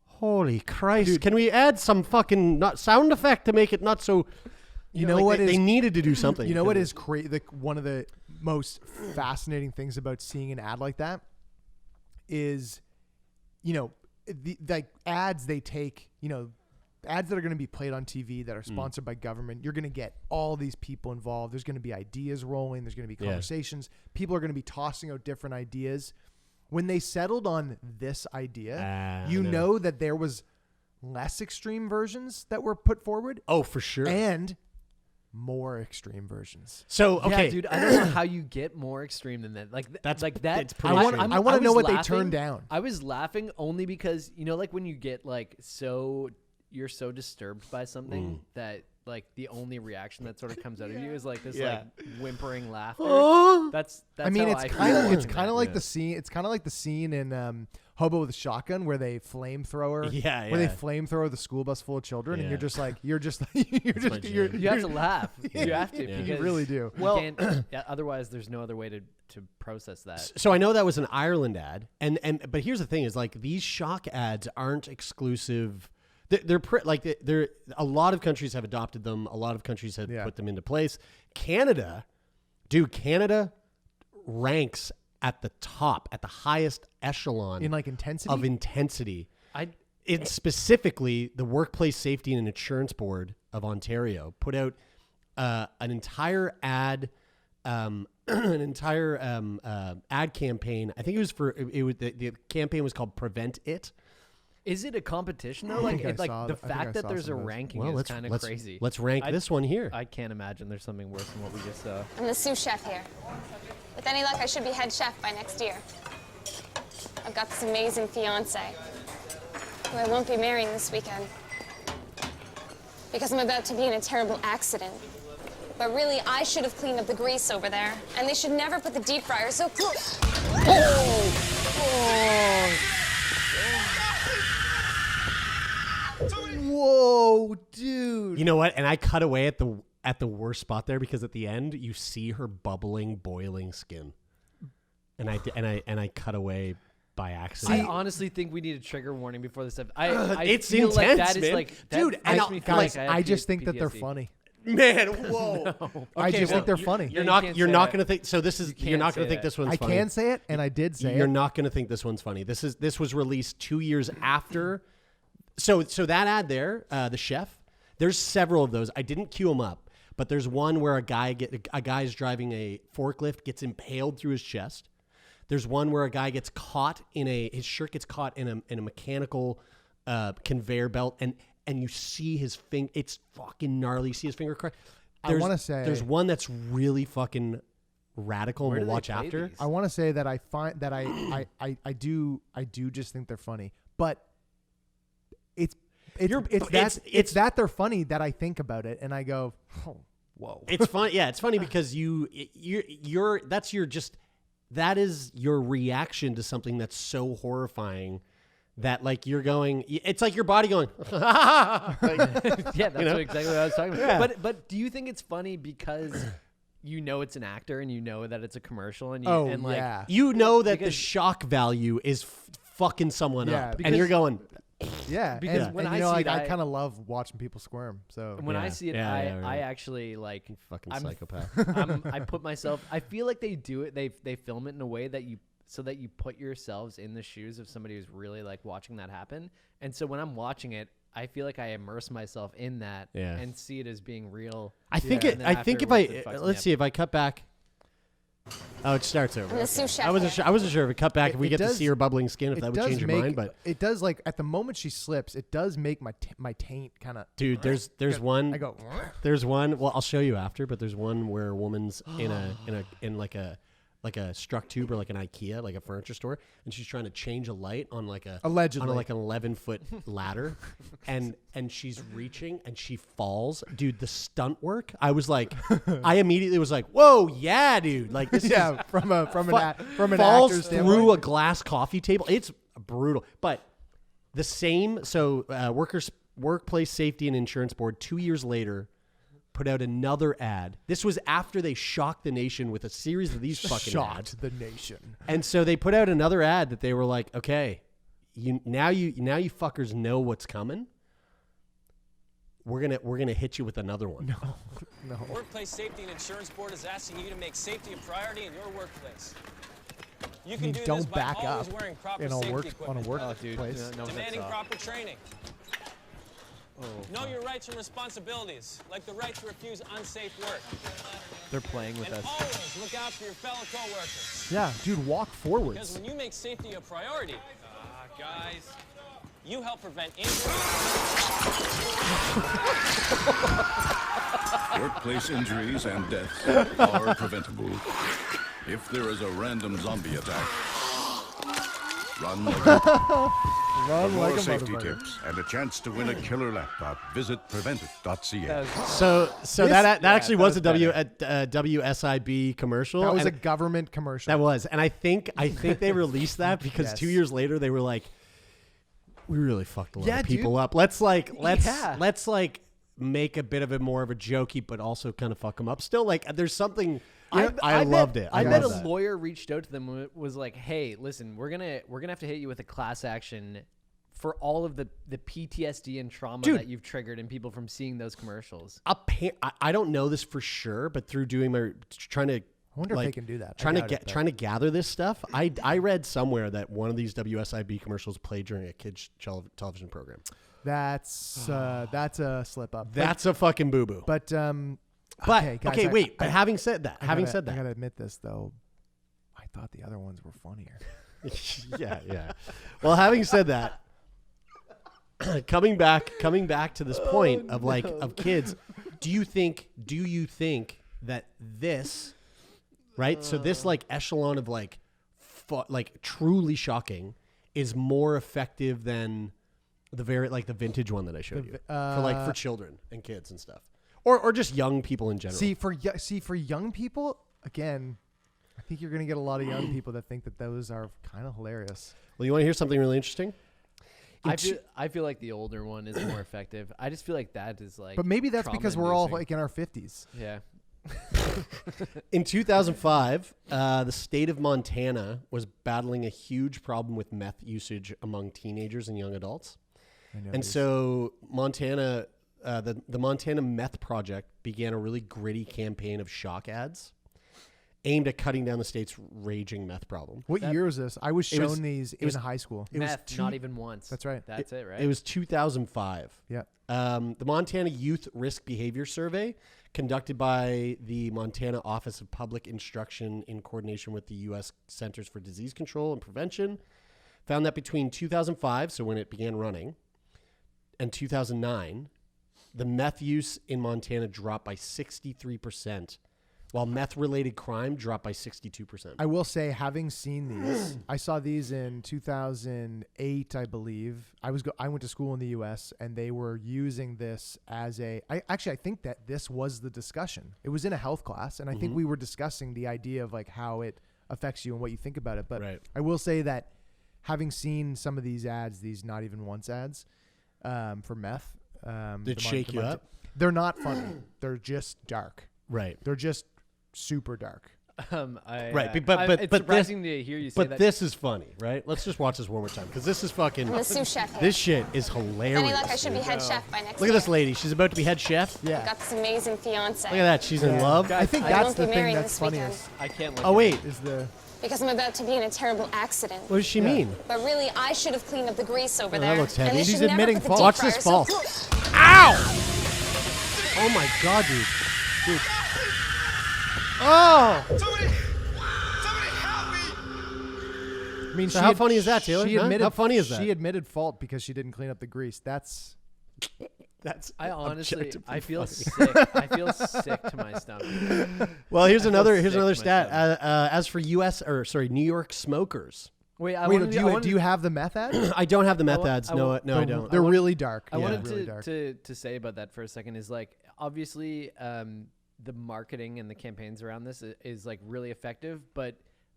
[SPEAKER 2] holy Christ,
[SPEAKER 1] Dude.
[SPEAKER 2] can we add some fucking sound effect to make it not so.
[SPEAKER 1] You know
[SPEAKER 2] like
[SPEAKER 1] what
[SPEAKER 2] they needed to do something.
[SPEAKER 1] You know what is one of the most fascinating things about seeing an ad like that is, you know, the like ads they take, you know, ads that are going to be played on TV that are sponsored by government. You're going to get all these people involved. There's going to be ideas rolling. There's going to be conversations. People are going to be tossing out different ideas. When they settled on this idea, you know that there was less extreme versions that were put forward.
[SPEAKER 2] Oh, for sure.
[SPEAKER 1] And more extreme versions.
[SPEAKER 2] So okay,
[SPEAKER 3] Yeah, dude, I don't know how you get more extreme than that. Like
[SPEAKER 2] That's-
[SPEAKER 3] like that.
[SPEAKER 2] it's pretty
[SPEAKER 1] I want
[SPEAKER 2] extreme.
[SPEAKER 1] I want to
[SPEAKER 3] was
[SPEAKER 1] know what they
[SPEAKER 3] laughing-
[SPEAKER 1] turned down.
[SPEAKER 3] I was laughing only because, you know, like when you get like you're so disturbed by something that like the only reaction that sort of comes out of you is like this like whimpering laughter. That's
[SPEAKER 1] I mean,
[SPEAKER 3] how
[SPEAKER 1] it's
[SPEAKER 3] I
[SPEAKER 1] kind
[SPEAKER 3] feel
[SPEAKER 1] of
[SPEAKER 3] watching
[SPEAKER 1] kind of
[SPEAKER 3] that.
[SPEAKER 1] like the scene. It's kind of like the scene in Hobo with a Shotgun where they flamethrower.
[SPEAKER 2] Yeah,
[SPEAKER 1] Where they
[SPEAKER 2] yeah.
[SPEAKER 1] flamethrower the school bus full of children, and
[SPEAKER 2] Yeah.
[SPEAKER 1] you're just
[SPEAKER 2] my
[SPEAKER 1] you're
[SPEAKER 2] jam.
[SPEAKER 3] You have to laugh. You have to.
[SPEAKER 2] Yeah.
[SPEAKER 3] Because
[SPEAKER 1] You really do.
[SPEAKER 3] you
[SPEAKER 2] Well-
[SPEAKER 3] can't- yeah, otherwise there's no other way to process that.
[SPEAKER 2] So I know that was an Ireland ad, and but here's the thing: is like these shock ads aren't exclusive. They're a lot of countries have adopted them. A lot of countries have put them into place. Canada ranks at the top, at the highest echelon
[SPEAKER 1] in like intensity.
[SPEAKER 2] of intensity. It's specifically the Workplace Safety and Insurance Board of Ontario put out an entire ad, ad campaign. I think it was the campaign was called Prevent It.
[SPEAKER 3] Is it a competition though?
[SPEAKER 1] think
[SPEAKER 3] Like,
[SPEAKER 1] I saw
[SPEAKER 3] the
[SPEAKER 1] th- I think I
[SPEAKER 3] fact that
[SPEAKER 1] saw
[SPEAKER 3] there's a
[SPEAKER 1] some of those.
[SPEAKER 3] ranking
[SPEAKER 2] Well,
[SPEAKER 3] is kind of crazy.
[SPEAKER 2] Let's rank this one here.
[SPEAKER 3] I can't imagine there's something worse than what we just saw.
[SPEAKER 9] I'm the sous chef here. With any luck, I should be head chef by next year. I've got this amazing fiance, who I won't be marrying this weekend, because I'm about to be in a terrible accident. But really, I should have cleaned up the grease over there, and they should never put the deep fryer so close.
[SPEAKER 3] Whoa, dude!
[SPEAKER 2] You know what? And I cut away at the worst spot there because at the end you see her bubbling, boiling skin, and I cut away by accident.
[SPEAKER 3] I honestly think we need a trigger warning before this stuff. I
[SPEAKER 2] It's
[SPEAKER 3] feel like
[SPEAKER 2] intense,
[SPEAKER 3] that is
[SPEAKER 2] man.
[SPEAKER 3] like that
[SPEAKER 2] Dude,
[SPEAKER 3] makes
[SPEAKER 2] and
[SPEAKER 3] me feel
[SPEAKER 1] Guys,
[SPEAKER 3] like
[SPEAKER 1] I
[SPEAKER 3] have
[SPEAKER 1] just think that they're
[SPEAKER 3] PTSD.
[SPEAKER 1] funny.
[SPEAKER 2] Man, whoa!
[SPEAKER 1] I
[SPEAKER 2] Okay,
[SPEAKER 1] just think they're
[SPEAKER 2] you're-
[SPEAKER 1] funny.
[SPEAKER 2] You're
[SPEAKER 3] you
[SPEAKER 2] not.
[SPEAKER 3] can't
[SPEAKER 2] You're
[SPEAKER 3] say
[SPEAKER 2] not
[SPEAKER 3] that.
[SPEAKER 2] going to think. So this is.
[SPEAKER 3] You
[SPEAKER 2] You're
[SPEAKER 3] can't
[SPEAKER 2] not going
[SPEAKER 3] say
[SPEAKER 2] to think
[SPEAKER 3] that.
[SPEAKER 2] this one's
[SPEAKER 1] I
[SPEAKER 2] funny.
[SPEAKER 1] can say it, and I did say
[SPEAKER 2] You're
[SPEAKER 1] it.
[SPEAKER 2] not going to think this one's funny. This was released 2 years after. So that ad there, the chef. There's several of those. I didn't queue them up, but there's one where a guy's driving a forklift, gets impaled through his chest. There's one where a guy gets caught his shirt gets caught in a mechanical conveyor belt, and you see his finger. It's fucking gnarly. You see his finger crack.
[SPEAKER 1] I wanna say-
[SPEAKER 2] there's one that's really fucking radical,
[SPEAKER 3] Where
[SPEAKER 2] and
[SPEAKER 3] do
[SPEAKER 2] we'll
[SPEAKER 3] they
[SPEAKER 2] watch
[SPEAKER 3] play
[SPEAKER 2] after.
[SPEAKER 3] these?
[SPEAKER 1] I want to say that I find that I do just think they're funny, but it's that they're funny that I think about it and I go, oh, whoa.
[SPEAKER 2] It's fun. Yeah, it's funny because that is your reaction to something that's so horrifying that like you're going, it's like your body going, like,
[SPEAKER 3] Yeah, that's exactly what I was talking about.
[SPEAKER 2] Yeah.
[SPEAKER 3] But do you think it's funny because you know it's an actor and you know that it's a commercial and you
[SPEAKER 1] Oh,
[SPEAKER 3] and like
[SPEAKER 1] yeah.
[SPEAKER 2] you know that the
[SPEAKER 3] Because-
[SPEAKER 2] shock value is fucking someone
[SPEAKER 1] Yeah,
[SPEAKER 2] up, and
[SPEAKER 3] because-
[SPEAKER 2] you're going,
[SPEAKER 1] Yeah,
[SPEAKER 3] Because
[SPEAKER 1] and,
[SPEAKER 3] when
[SPEAKER 1] and,
[SPEAKER 3] I
[SPEAKER 1] you know,
[SPEAKER 3] see
[SPEAKER 1] like
[SPEAKER 3] it,
[SPEAKER 1] I
[SPEAKER 3] I-
[SPEAKER 1] kind of love watching people squirm. So
[SPEAKER 3] when I
[SPEAKER 2] Yeah.
[SPEAKER 3] see it,
[SPEAKER 2] Yeah,
[SPEAKER 3] I
[SPEAKER 2] yeah, right.
[SPEAKER 3] actually like
[SPEAKER 2] fucking
[SPEAKER 3] I'm-
[SPEAKER 2] psychopath.
[SPEAKER 3] I put myself. I feel like they do it. They film it in a way that you so that you put yourselves in the shoes of somebody who's really like watching that happen. And so when I'm watching it, I feel like I immerse myself in that
[SPEAKER 2] Yeah.
[SPEAKER 3] and see it as being real.
[SPEAKER 2] I think
[SPEAKER 3] Yeah.
[SPEAKER 2] it.
[SPEAKER 3] And then
[SPEAKER 2] I think if
[SPEAKER 3] afterwards, it fucks me
[SPEAKER 2] let's
[SPEAKER 3] up.
[SPEAKER 2] see if I cut back. Oh, it starts over.
[SPEAKER 9] I'm the sous chef
[SPEAKER 2] I wasn't
[SPEAKER 9] here.
[SPEAKER 2] sure. I wasn't sure if it cut back. If we
[SPEAKER 1] It
[SPEAKER 2] get to
[SPEAKER 1] does-
[SPEAKER 2] see her bubbling skin, if
[SPEAKER 1] it
[SPEAKER 2] that would
[SPEAKER 1] does
[SPEAKER 2] change your
[SPEAKER 1] make,
[SPEAKER 2] mind. But
[SPEAKER 1] it does like at the moment she slips, it does make my taint kind of.
[SPEAKER 2] dude, there's one.
[SPEAKER 1] I go.
[SPEAKER 2] There's one. Well, I'll show you after. But there's one where a woman's in like a struck tube or like an IKEA, like a furniture store, and she's trying to change a light on like a
[SPEAKER 1] Allegedly.
[SPEAKER 2] on like an 11-foot ladder, and she's reaching and she falls. Dude, the stunt work. I was like, I immediately was like, whoa, yeah, dude. Like this
[SPEAKER 1] Yeah,
[SPEAKER 2] is
[SPEAKER 1] from an
[SPEAKER 2] falls
[SPEAKER 1] actor's
[SPEAKER 2] through
[SPEAKER 1] standpoint.
[SPEAKER 2] a glass coffee table. It's brutal. But the same. So Workplace Safety and Insurance Board 2 years later put out another ad. This was after they shocked the nation with a series of these fucking ads.
[SPEAKER 1] Shocked the nation.
[SPEAKER 2] And so they put out another ad that they were like, okay, you fuckers know what's coming. We're gonna hit you with another one.
[SPEAKER 1] No.
[SPEAKER 10] Workplace Safety and Insurance Board is asking you to make safety a priority in your workplace. You
[SPEAKER 1] I
[SPEAKER 10] can
[SPEAKER 1] mean,
[SPEAKER 10] do this
[SPEAKER 1] don't
[SPEAKER 10] by
[SPEAKER 1] back
[SPEAKER 10] always
[SPEAKER 1] up
[SPEAKER 10] wearing proper
[SPEAKER 1] in a
[SPEAKER 10] safety
[SPEAKER 1] work on a
[SPEAKER 10] equipment,
[SPEAKER 1] workplace.
[SPEAKER 10] demanding proper training. Know your rights and responsibilities, like the right to refuse unsafe work.
[SPEAKER 3] They're playing with
[SPEAKER 10] And
[SPEAKER 3] us.
[SPEAKER 10] always look out for your fellow coworkers.
[SPEAKER 1] Yeah, dude, walk
[SPEAKER 10] Because
[SPEAKER 1] forwards.
[SPEAKER 10] when you make safety a priority, guys, you help prevent injury.
[SPEAKER 11] Workplace injuries and deaths are preventable. If there is a random zombie attack, run like a... For
[SPEAKER 1] Run
[SPEAKER 11] more
[SPEAKER 1] like a
[SPEAKER 11] safety
[SPEAKER 1] motherfucker.
[SPEAKER 11] tips and a chance to win a killer laptop, visit preventit.ca.
[SPEAKER 2] So that actually was a
[SPEAKER 3] better.
[SPEAKER 2] WSIB commercial.
[SPEAKER 1] That was
[SPEAKER 2] and
[SPEAKER 1] a government commercial.
[SPEAKER 2] That was, and I think they released that because
[SPEAKER 1] Yes.
[SPEAKER 2] 2 years later they were like, we really fucked a lot
[SPEAKER 3] Yeah,
[SPEAKER 2] of people
[SPEAKER 3] dude.
[SPEAKER 2] up. Let's
[SPEAKER 3] Yeah.
[SPEAKER 2] make a bit of it more of a jokey, but also kind of fuck them up. Still, like there's something. I
[SPEAKER 3] bet-
[SPEAKER 2] loved it.
[SPEAKER 3] I
[SPEAKER 2] love
[SPEAKER 3] bet a
[SPEAKER 2] that.
[SPEAKER 3] lawyer reached out to them and was like, "Hey, listen, we're gonna have to hit you with a class action for all of the PTSD and trauma
[SPEAKER 2] Dude.
[SPEAKER 3] that you've triggered in people from seeing those commercials."
[SPEAKER 2] I don't know this for sure, but through doing my trying to.
[SPEAKER 1] I wonder
[SPEAKER 2] like,
[SPEAKER 1] if they can do that. I
[SPEAKER 2] Trying to
[SPEAKER 1] doubt it,
[SPEAKER 2] trying to gather this stuff. I read somewhere that one of these WSIB commercials played during a kids television program.
[SPEAKER 1] That's a slip up.
[SPEAKER 2] That's a fucking boo boo.
[SPEAKER 1] But
[SPEAKER 2] But
[SPEAKER 1] guys,
[SPEAKER 2] wait.
[SPEAKER 1] I
[SPEAKER 2] having said that,
[SPEAKER 1] I gotta admit this though. I thought the other ones were funnier.
[SPEAKER 2] yeah. Well, having said that, coming back to this point of like of kids, do you think that this, right? So this like echelon of like truly shocking is more effective than the the vintage one that I showed you for children and kids and stuff. Or just young people in general.
[SPEAKER 1] See for young people, again, I think you're gonna get a lot of young people that think that those are kind of hilarious.
[SPEAKER 2] Well, you want to hear something really interesting?
[SPEAKER 3] I feel like the older one is more effective. I just feel like that is like.
[SPEAKER 1] But maybe that's because we're all
[SPEAKER 3] trauma-inducing.
[SPEAKER 1] like in our 50s.
[SPEAKER 3] Yeah.
[SPEAKER 2] In 2005, the state of Montana was battling a huge problem with meth usage among teenagers and young adults. And so Montana, the Montana Meth Project began a really gritty campaign of shock ads aimed at cutting down the state's raging meth problem.
[SPEAKER 1] What year was this? I was
[SPEAKER 2] It was-
[SPEAKER 1] shown these
[SPEAKER 2] it was-
[SPEAKER 1] in high school.
[SPEAKER 3] Meth, not even once.
[SPEAKER 1] That's right.
[SPEAKER 3] That's it, right?
[SPEAKER 2] It was 2005.
[SPEAKER 1] Yeah.
[SPEAKER 2] The Montana Youth Risk Behavior Survey, conducted by the Montana Office of Public Instruction in coordination with the U.S. Centers for Disease Control and Prevention, found that between 2005, so when it began running, and 2009, the meth use in Montana dropped by 63%, while meth-related crime dropped by 62%.
[SPEAKER 1] I will say, having seen these, I saw these in 2008, I believe. I went to school in the U.S. and they were using this as I think that this was the discussion. It was in a health class, and I think we were discussing the idea of like how it affects you and what you think about it. But
[SPEAKER 2] Right.
[SPEAKER 1] I will say that having seen some of these ads, these not even once ads, for meth.
[SPEAKER 2] Did shake you up?
[SPEAKER 1] They're not funny. They're just dark.
[SPEAKER 2] Right.
[SPEAKER 1] They're just super dark.
[SPEAKER 2] Right, but
[SPEAKER 3] it's
[SPEAKER 2] this,
[SPEAKER 3] surprising to hear you say that.
[SPEAKER 2] But this is funny, right? Let's just watch this one more time because this is fucking.
[SPEAKER 9] I'm the sous chef here.
[SPEAKER 2] This shit is hilarious.
[SPEAKER 9] Any luck, I should be
[SPEAKER 2] dude.
[SPEAKER 9] head chef by next
[SPEAKER 2] Look
[SPEAKER 9] year.
[SPEAKER 2] at this lady. She's about to be head chef.
[SPEAKER 1] Yeah.
[SPEAKER 9] I've got this amazing fiance.
[SPEAKER 2] Look at that. She's in love.
[SPEAKER 1] I think
[SPEAKER 9] I
[SPEAKER 1] that's
[SPEAKER 9] won't
[SPEAKER 1] the
[SPEAKER 9] be
[SPEAKER 1] thing
[SPEAKER 9] marrying
[SPEAKER 1] that's
[SPEAKER 9] this weekend.
[SPEAKER 1] funniest.
[SPEAKER 3] I can't look
[SPEAKER 2] Oh
[SPEAKER 3] at
[SPEAKER 2] wait.
[SPEAKER 3] it.
[SPEAKER 1] Is the
[SPEAKER 9] Because I'm about to be in a terrible accident.
[SPEAKER 2] What does she mean?
[SPEAKER 9] But really, I should have cleaned up the grease over
[SPEAKER 2] Oh,
[SPEAKER 9] there.
[SPEAKER 2] that looks heavy.
[SPEAKER 9] And they
[SPEAKER 1] She's
[SPEAKER 9] should never
[SPEAKER 1] admitting
[SPEAKER 9] put the
[SPEAKER 1] fault.
[SPEAKER 9] deep
[SPEAKER 2] Watch this
[SPEAKER 9] fryer
[SPEAKER 2] fall.
[SPEAKER 9] so-
[SPEAKER 2] Ow! Oh my god, dude. Oh!
[SPEAKER 1] I mean,
[SPEAKER 2] So how funny is that, Taylor?
[SPEAKER 1] She
[SPEAKER 2] Huh?
[SPEAKER 1] admitted,
[SPEAKER 2] How funny is that?
[SPEAKER 1] She admitted fault because she didn't clean up the grease. That's
[SPEAKER 3] I honestly,
[SPEAKER 2] objectively
[SPEAKER 3] I feel
[SPEAKER 2] funny.
[SPEAKER 3] sick. I feel sick to my stomach.
[SPEAKER 2] Well, here's
[SPEAKER 3] I feel
[SPEAKER 2] another
[SPEAKER 3] sick
[SPEAKER 2] stat.
[SPEAKER 3] myself.
[SPEAKER 2] As for New York smokers.
[SPEAKER 3] Wait,
[SPEAKER 1] do you have the meth ad?
[SPEAKER 2] I don't have the meth ads.
[SPEAKER 3] I
[SPEAKER 2] No,
[SPEAKER 3] want-
[SPEAKER 2] I don't.
[SPEAKER 1] They're really dark.
[SPEAKER 3] I
[SPEAKER 1] Yeah,
[SPEAKER 3] wanted
[SPEAKER 1] really dark.
[SPEAKER 3] to say about that for a second is like obviously the marketing and the campaigns around this is like really effective, but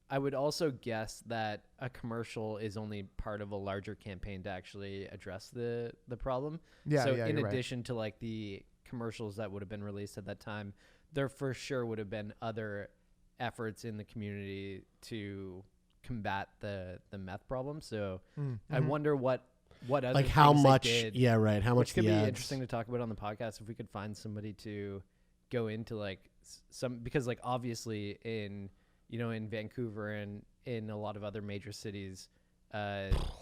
[SPEAKER 3] I would also guess that a commercial is only part of a larger campaign to actually address the problem.
[SPEAKER 1] Yeah,
[SPEAKER 3] So
[SPEAKER 1] yeah,
[SPEAKER 3] in
[SPEAKER 1] you're right.
[SPEAKER 3] addition to like the commercials that would have been released at that time, there for sure would have been other efforts in the community to combat the meth problem. So I wonder what other
[SPEAKER 2] Like how
[SPEAKER 3] things they
[SPEAKER 2] much?
[SPEAKER 3] did,
[SPEAKER 2] Yeah, right. How much
[SPEAKER 3] which could
[SPEAKER 2] the
[SPEAKER 3] be
[SPEAKER 2] ads.
[SPEAKER 3] interesting to talk about on the podcast if we could find somebody to go into like some, because like obviously in Vancouver and in a lot of other major cities,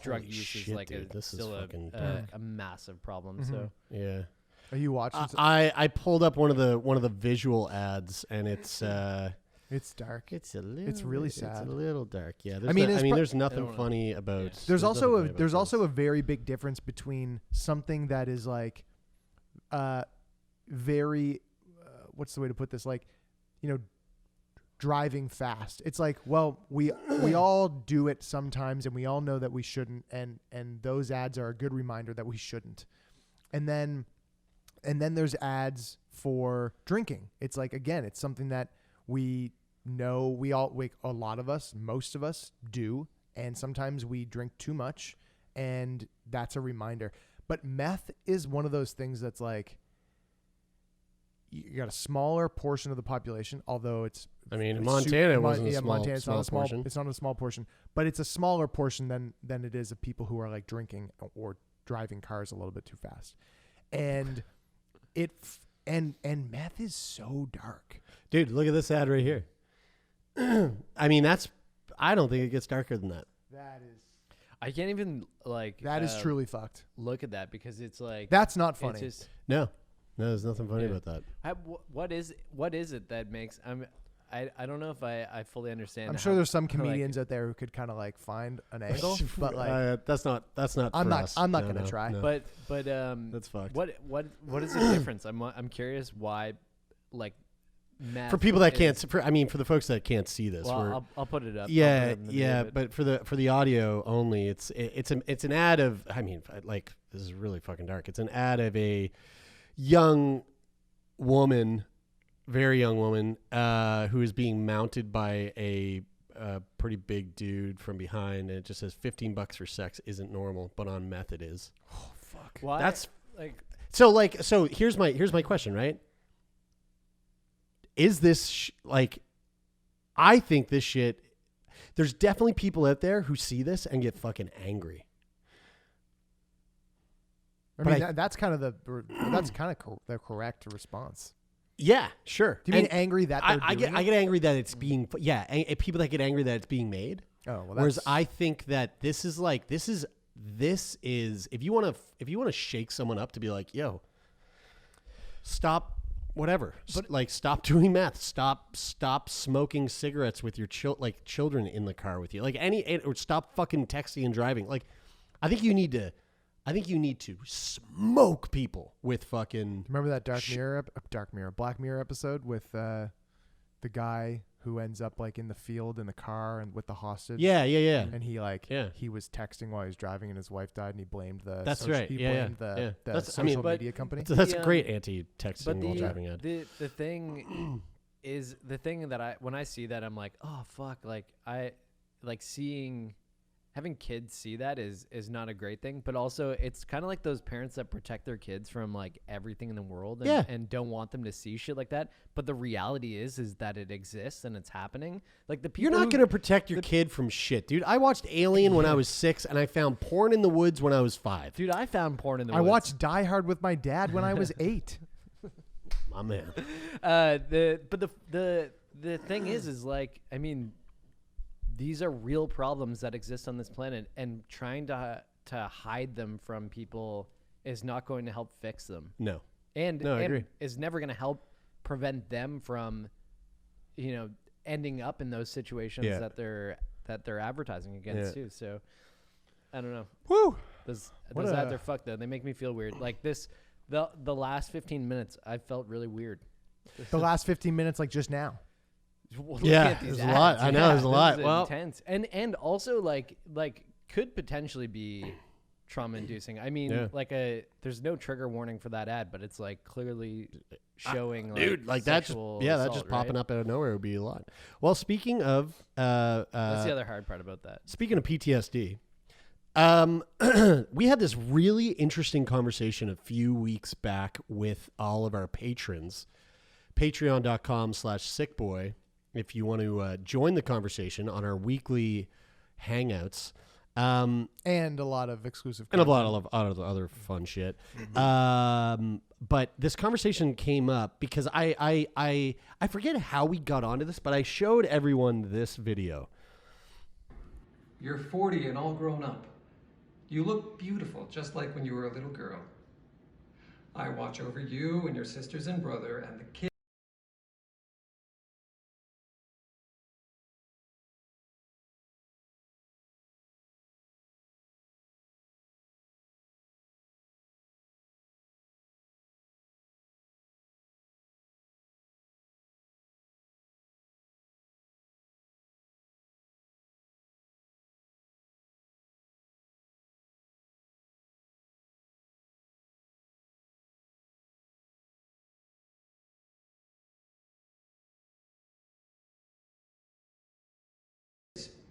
[SPEAKER 3] drug use
[SPEAKER 2] shit,
[SPEAKER 3] is like
[SPEAKER 2] dude, this is
[SPEAKER 3] still
[SPEAKER 2] fucking dark.
[SPEAKER 3] a massive problem. So
[SPEAKER 2] Yeah.
[SPEAKER 1] Are you watching?
[SPEAKER 2] I pulled up one of the visual ads and it's
[SPEAKER 1] It's dark.
[SPEAKER 2] it's a little
[SPEAKER 1] It's really
[SPEAKER 2] It's
[SPEAKER 1] sad.
[SPEAKER 2] a little dark. Yeah.
[SPEAKER 1] I mean,
[SPEAKER 2] There's
[SPEAKER 3] I
[SPEAKER 2] nothing
[SPEAKER 3] don't know.
[SPEAKER 2] funny about.
[SPEAKER 1] There's also
[SPEAKER 2] nothing
[SPEAKER 1] a
[SPEAKER 2] funny about
[SPEAKER 1] there's
[SPEAKER 2] this.
[SPEAKER 1] also a very big difference between something that is like, very, what's the way to put this? Like, driving fast. It's like, well, we all do it sometimes, and we all know that we shouldn't, and those ads are a good reminder that we shouldn't. And then there's ads for drinking. It's like, again, it's something that we know a lot of us, most of us do, and sometimes we drink too much, and that's a reminder. But meth is one of those things that's like, you got a smaller portion of the population, although it's.
[SPEAKER 2] I mean,
[SPEAKER 1] it's
[SPEAKER 2] Montana wasn't a small,
[SPEAKER 1] Montana,
[SPEAKER 2] small portion.
[SPEAKER 1] It's not a small portion, but it's a smaller portion than it is of people who are like drinking or driving cars a little bit too fast, and and meth is so dark.
[SPEAKER 2] Dude, look at this ad right here. I mean, I don't think it gets darker than that.
[SPEAKER 1] That is.
[SPEAKER 3] I can't even like
[SPEAKER 1] That is truly fucked.
[SPEAKER 3] look at that because it's like
[SPEAKER 1] That's not
[SPEAKER 3] it's
[SPEAKER 1] funny.
[SPEAKER 3] just,
[SPEAKER 2] No, there's nothing funny
[SPEAKER 3] Yeah.
[SPEAKER 2] about that.
[SPEAKER 3] what is it that makes I don't know if I fully understand.
[SPEAKER 1] I'm sure
[SPEAKER 3] how-
[SPEAKER 1] there's some
[SPEAKER 3] how, like,
[SPEAKER 1] comedians out there who could kind of like find an angle, but like
[SPEAKER 2] that's not.
[SPEAKER 1] I'm
[SPEAKER 2] for
[SPEAKER 1] not.
[SPEAKER 2] us.
[SPEAKER 1] I'm not
[SPEAKER 2] No,
[SPEAKER 1] gonna
[SPEAKER 2] no,
[SPEAKER 1] try.
[SPEAKER 2] no.
[SPEAKER 3] But
[SPEAKER 2] That's fucked.
[SPEAKER 3] What is the difference? I'm curious why, like, meth
[SPEAKER 2] For people that can't,
[SPEAKER 3] is-
[SPEAKER 2] for the folks that can't see this,
[SPEAKER 3] Well, I'll put it up. I'll put
[SPEAKER 2] yeah,
[SPEAKER 3] it in the
[SPEAKER 2] yeah.
[SPEAKER 3] video,
[SPEAKER 2] But for the audio only, it's an ad of. I mean, like, this is really fucking dark. It's an ad of a young woman, very young woman, who is being mounted by a pretty big dude from behind, and it just says $15 for sex isn't normal, but on meth it is.
[SPEAKER 1] oh fuck.
[SPEAKER 3] why,
[SPEAKER 2] That's
[SPEAKER 3] like
[SPEAKER 2] so. Here's my question, right? Is this like? I think this shit. There's definitely people out there who see this and get fucking angry.
[SPEAKER 1] I
[SPEAKER 2] But
[SPEAKER 1] mean,
[SPEAKER 2] I-
[SPEAKER 1] that's kind of the correct response.
[SPEAKER 2] Yeah, sure.
[SPEAKER 1] Do you mean
[SPEAKER 2] And
[SPEAKER 1] angry that they're
[SPEAKER 2] I
[SPEAKER 1] doing
[SPEAKER 2] get
[SPEAKER 1] it?
[SPEAKER 2] angry that it's being people that get angry that it's being made.
[SPEAKER 1] Oh, well,
[SPEAKER 2] Whereas
[SPEAKER 1] that's,
[SPEAKER 2] I think that this is if you want to shake someone up to be like, yo, stop whatever, stop doing meth, stop smoking cigarettes with your children in the car with you, or stop fucking texting and driving. Like, I think you need to smoke people with fucking.
[SPEAKER 1] remember that Black Mirror episode with the guy who ends up like in the field in the car and with the hostage.
[SPEAKER 2] Yeah.
[SPEAKER 1] And he
[SPEAKER 2] Yeah.
[SPEAKER 1] he was texting while he was driving and his wife died and he blamed the
[SPEAKER 2] That's right.
[SPEAKER 1] He
[SPEAKER 2] Yeah,
[SPEAKER 1] blamed
[SPEAKER 2] yeah.
[SPEAKER 1] the
[SPEAKER 2] That's-
[SPEAKER 1] social
[SPEAKER 2] but
[SPEAKER 1] media company.
[SPEAKER 2] That's a
[SPEAKER 3] The,
[SPEAKER 2] great anti-texting
[SPEAKER 3] but
[SPEAKER 2] while driving ad.
[SPEAKER 3] the thing is the thing that when I see that I'm like, oh fuck, like I like seeing having kids see that is not a great thing, but also it's kind of like those parents that protect their kids from like everything in the world and don't want them to see shit like that. But the reality is that it exists and it's happening. Like the people
[SPEAKER 2] You're not going to protect your kid from shit, dude. I watched Alien when I was 6 and I found porn in the woods when I was 5.
[SPEAKER 3] Dude, I found porn in the
[SPEAKER 1] I
[SPEAKER 3] woods.
[SPEAKER 1] watched Die Hard with my dad when I was 8.
[SPEAKER 2] My man.
[SPEAKER 3] The thing is like, I mean, these are real problems that exist on this planet, and trying to hide them from people is not going to help fix them.
[SPEAKER 2] No.
[SPEAKER 3] And
[SPEAKER 2] I agree.
[SPEAKER 3] is never going to help prevent them from, ending up in those situations that they're advertising against too. So I don't know.
[SPEAKER 2] Woo.
[SPEAKER 3] Those ads are fucked though. They make me feel weird. Like this, the last 15 minutes, I felt really weird.
[SPEAKER 1] The last 15 minutes, like just now.
[SPEAKER 2] Yeah, there's a lot. I know, there's a lot.
[SPEAKER 3] Well, intense, and also like could potentially be trauma inducing. I mean, there's no trigger warning for that ad, but it's like clearly showing
[SPEAKER 2] dude, like that's
[SPEAKER 3] assault,
[SPEAKER 2] just popping up out of nowhere would be a lot. Well, speaking of
[SPEAKER 3] that's the other hard part about that.
[SPEAKER 2] Speaking of PTSD, we had this really interesting conversation a few weeks back with all of our patrons. Patreon.com/Sickboy. If you want to join the conversation on our weekly hangouts.
[SPEAKER 1] And a lot of exclusive
[SPEAKER 2] content. And a lot of other fun shit. But this conversation came up because I forget how we got onto this, but I showed everyone this video.
[SPEAKER 12] You're 40 and all grown up. You look beautiful, just like when you were a little girl. I watch over you and your sisters and brother and the kids.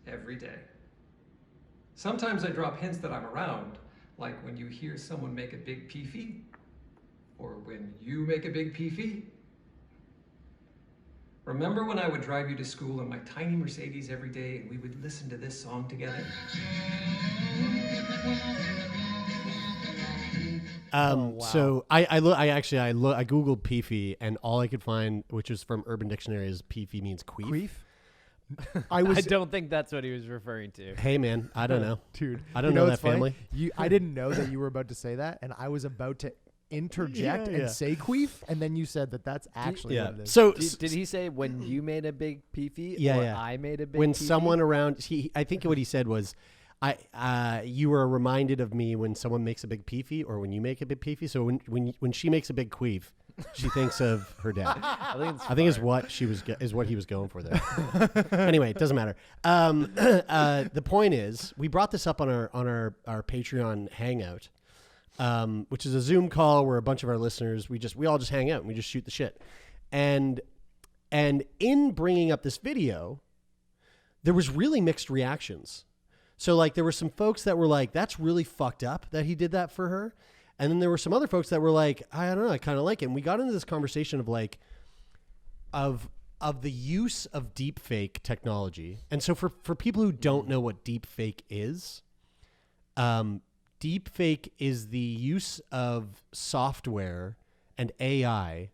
[SPEAKER 12] Every day. Sometimes I drop hints that I'm around, like when you hear someone make a big peefee, or when you make a big peefee. Remember when I would drive you to school in my tiny Mercedes every day and we would listen to this song together?
[SPEAKER 2] So I googled peefee and all I could find, which was from Urban Dictionary, is peefee means queef.
[SPEAKER 1] Queef?
[SPEAKER 3] I don't think that's what he was referring to.
[SPEAKER 2] Hey man, I don't know,
[SPEAKER 1] dude.
[SPEAKER 2] I don't know that family.
[SPEAKER 1] I didn't know that you were about to say that, and I was about to interject and say queef, and then you said that's actually what it is.
[SPEAKER 2] So
[SPEAKER 3] did he say when you made a big peefee?
[SPEAKER 2] Yeah,
[SPEAKER 3] or
[SPEAKER 2] yeah.
[SPEAKER 3] I made a big.
[SPEAKER 2] When
[SPEAKER 3] peefee?
[SPEAKER 2] someone around, I think what he said was, you were reminded of me when someone makes a big peefee, or when you make a big peefee. So when she makes a big queef, she thinks of her dad. I think is what he was going for there. Anyway, it doesn't matter. The point is, we brought this up on our Patreon hangout, which is a Zoom call where a bunch of our listeners we all just hang out and we just shoot the shit. And in bringing up this video, there was really mixed reactions. So like there were some folks that were like, "That's really fucked up that he did that for her." And then there were some other folks that were like, I don't know, I kind of like it. And we got into this conversation of like, of the use of deep fake technology. And so for people who don't know what deep fake is the use of software and AI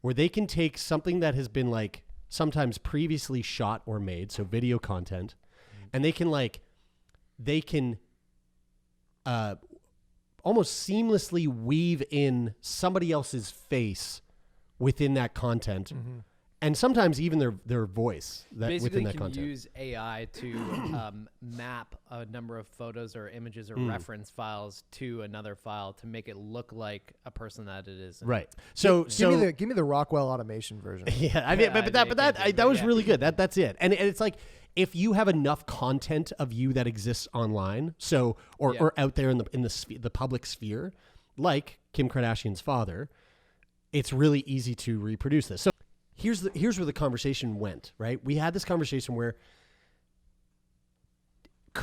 [SPEAKER 2] where they can take something that has been like sometimes previously shot or made, so video content, and they can almost seamlessly weave in somebody else's face within that content, and sometimes even their voice within that content.
[SPEAKER 3] Basically, use AI to map a number of photos or images or reference files to another file to make it look like a person that it is.
[SPEAKER 2] Right. So
[SPEAKER 1] give me the Rockwell automation version.
[SPEAKER 2] Yeah, I mean, but that was really good. That's it. And it's like, if you have enough content of you that exists online, or out there in the public sphere, like Kim Kardashian's father, it's really easy to reproduce this. So here's where the conversation went. Right, we had this conversation where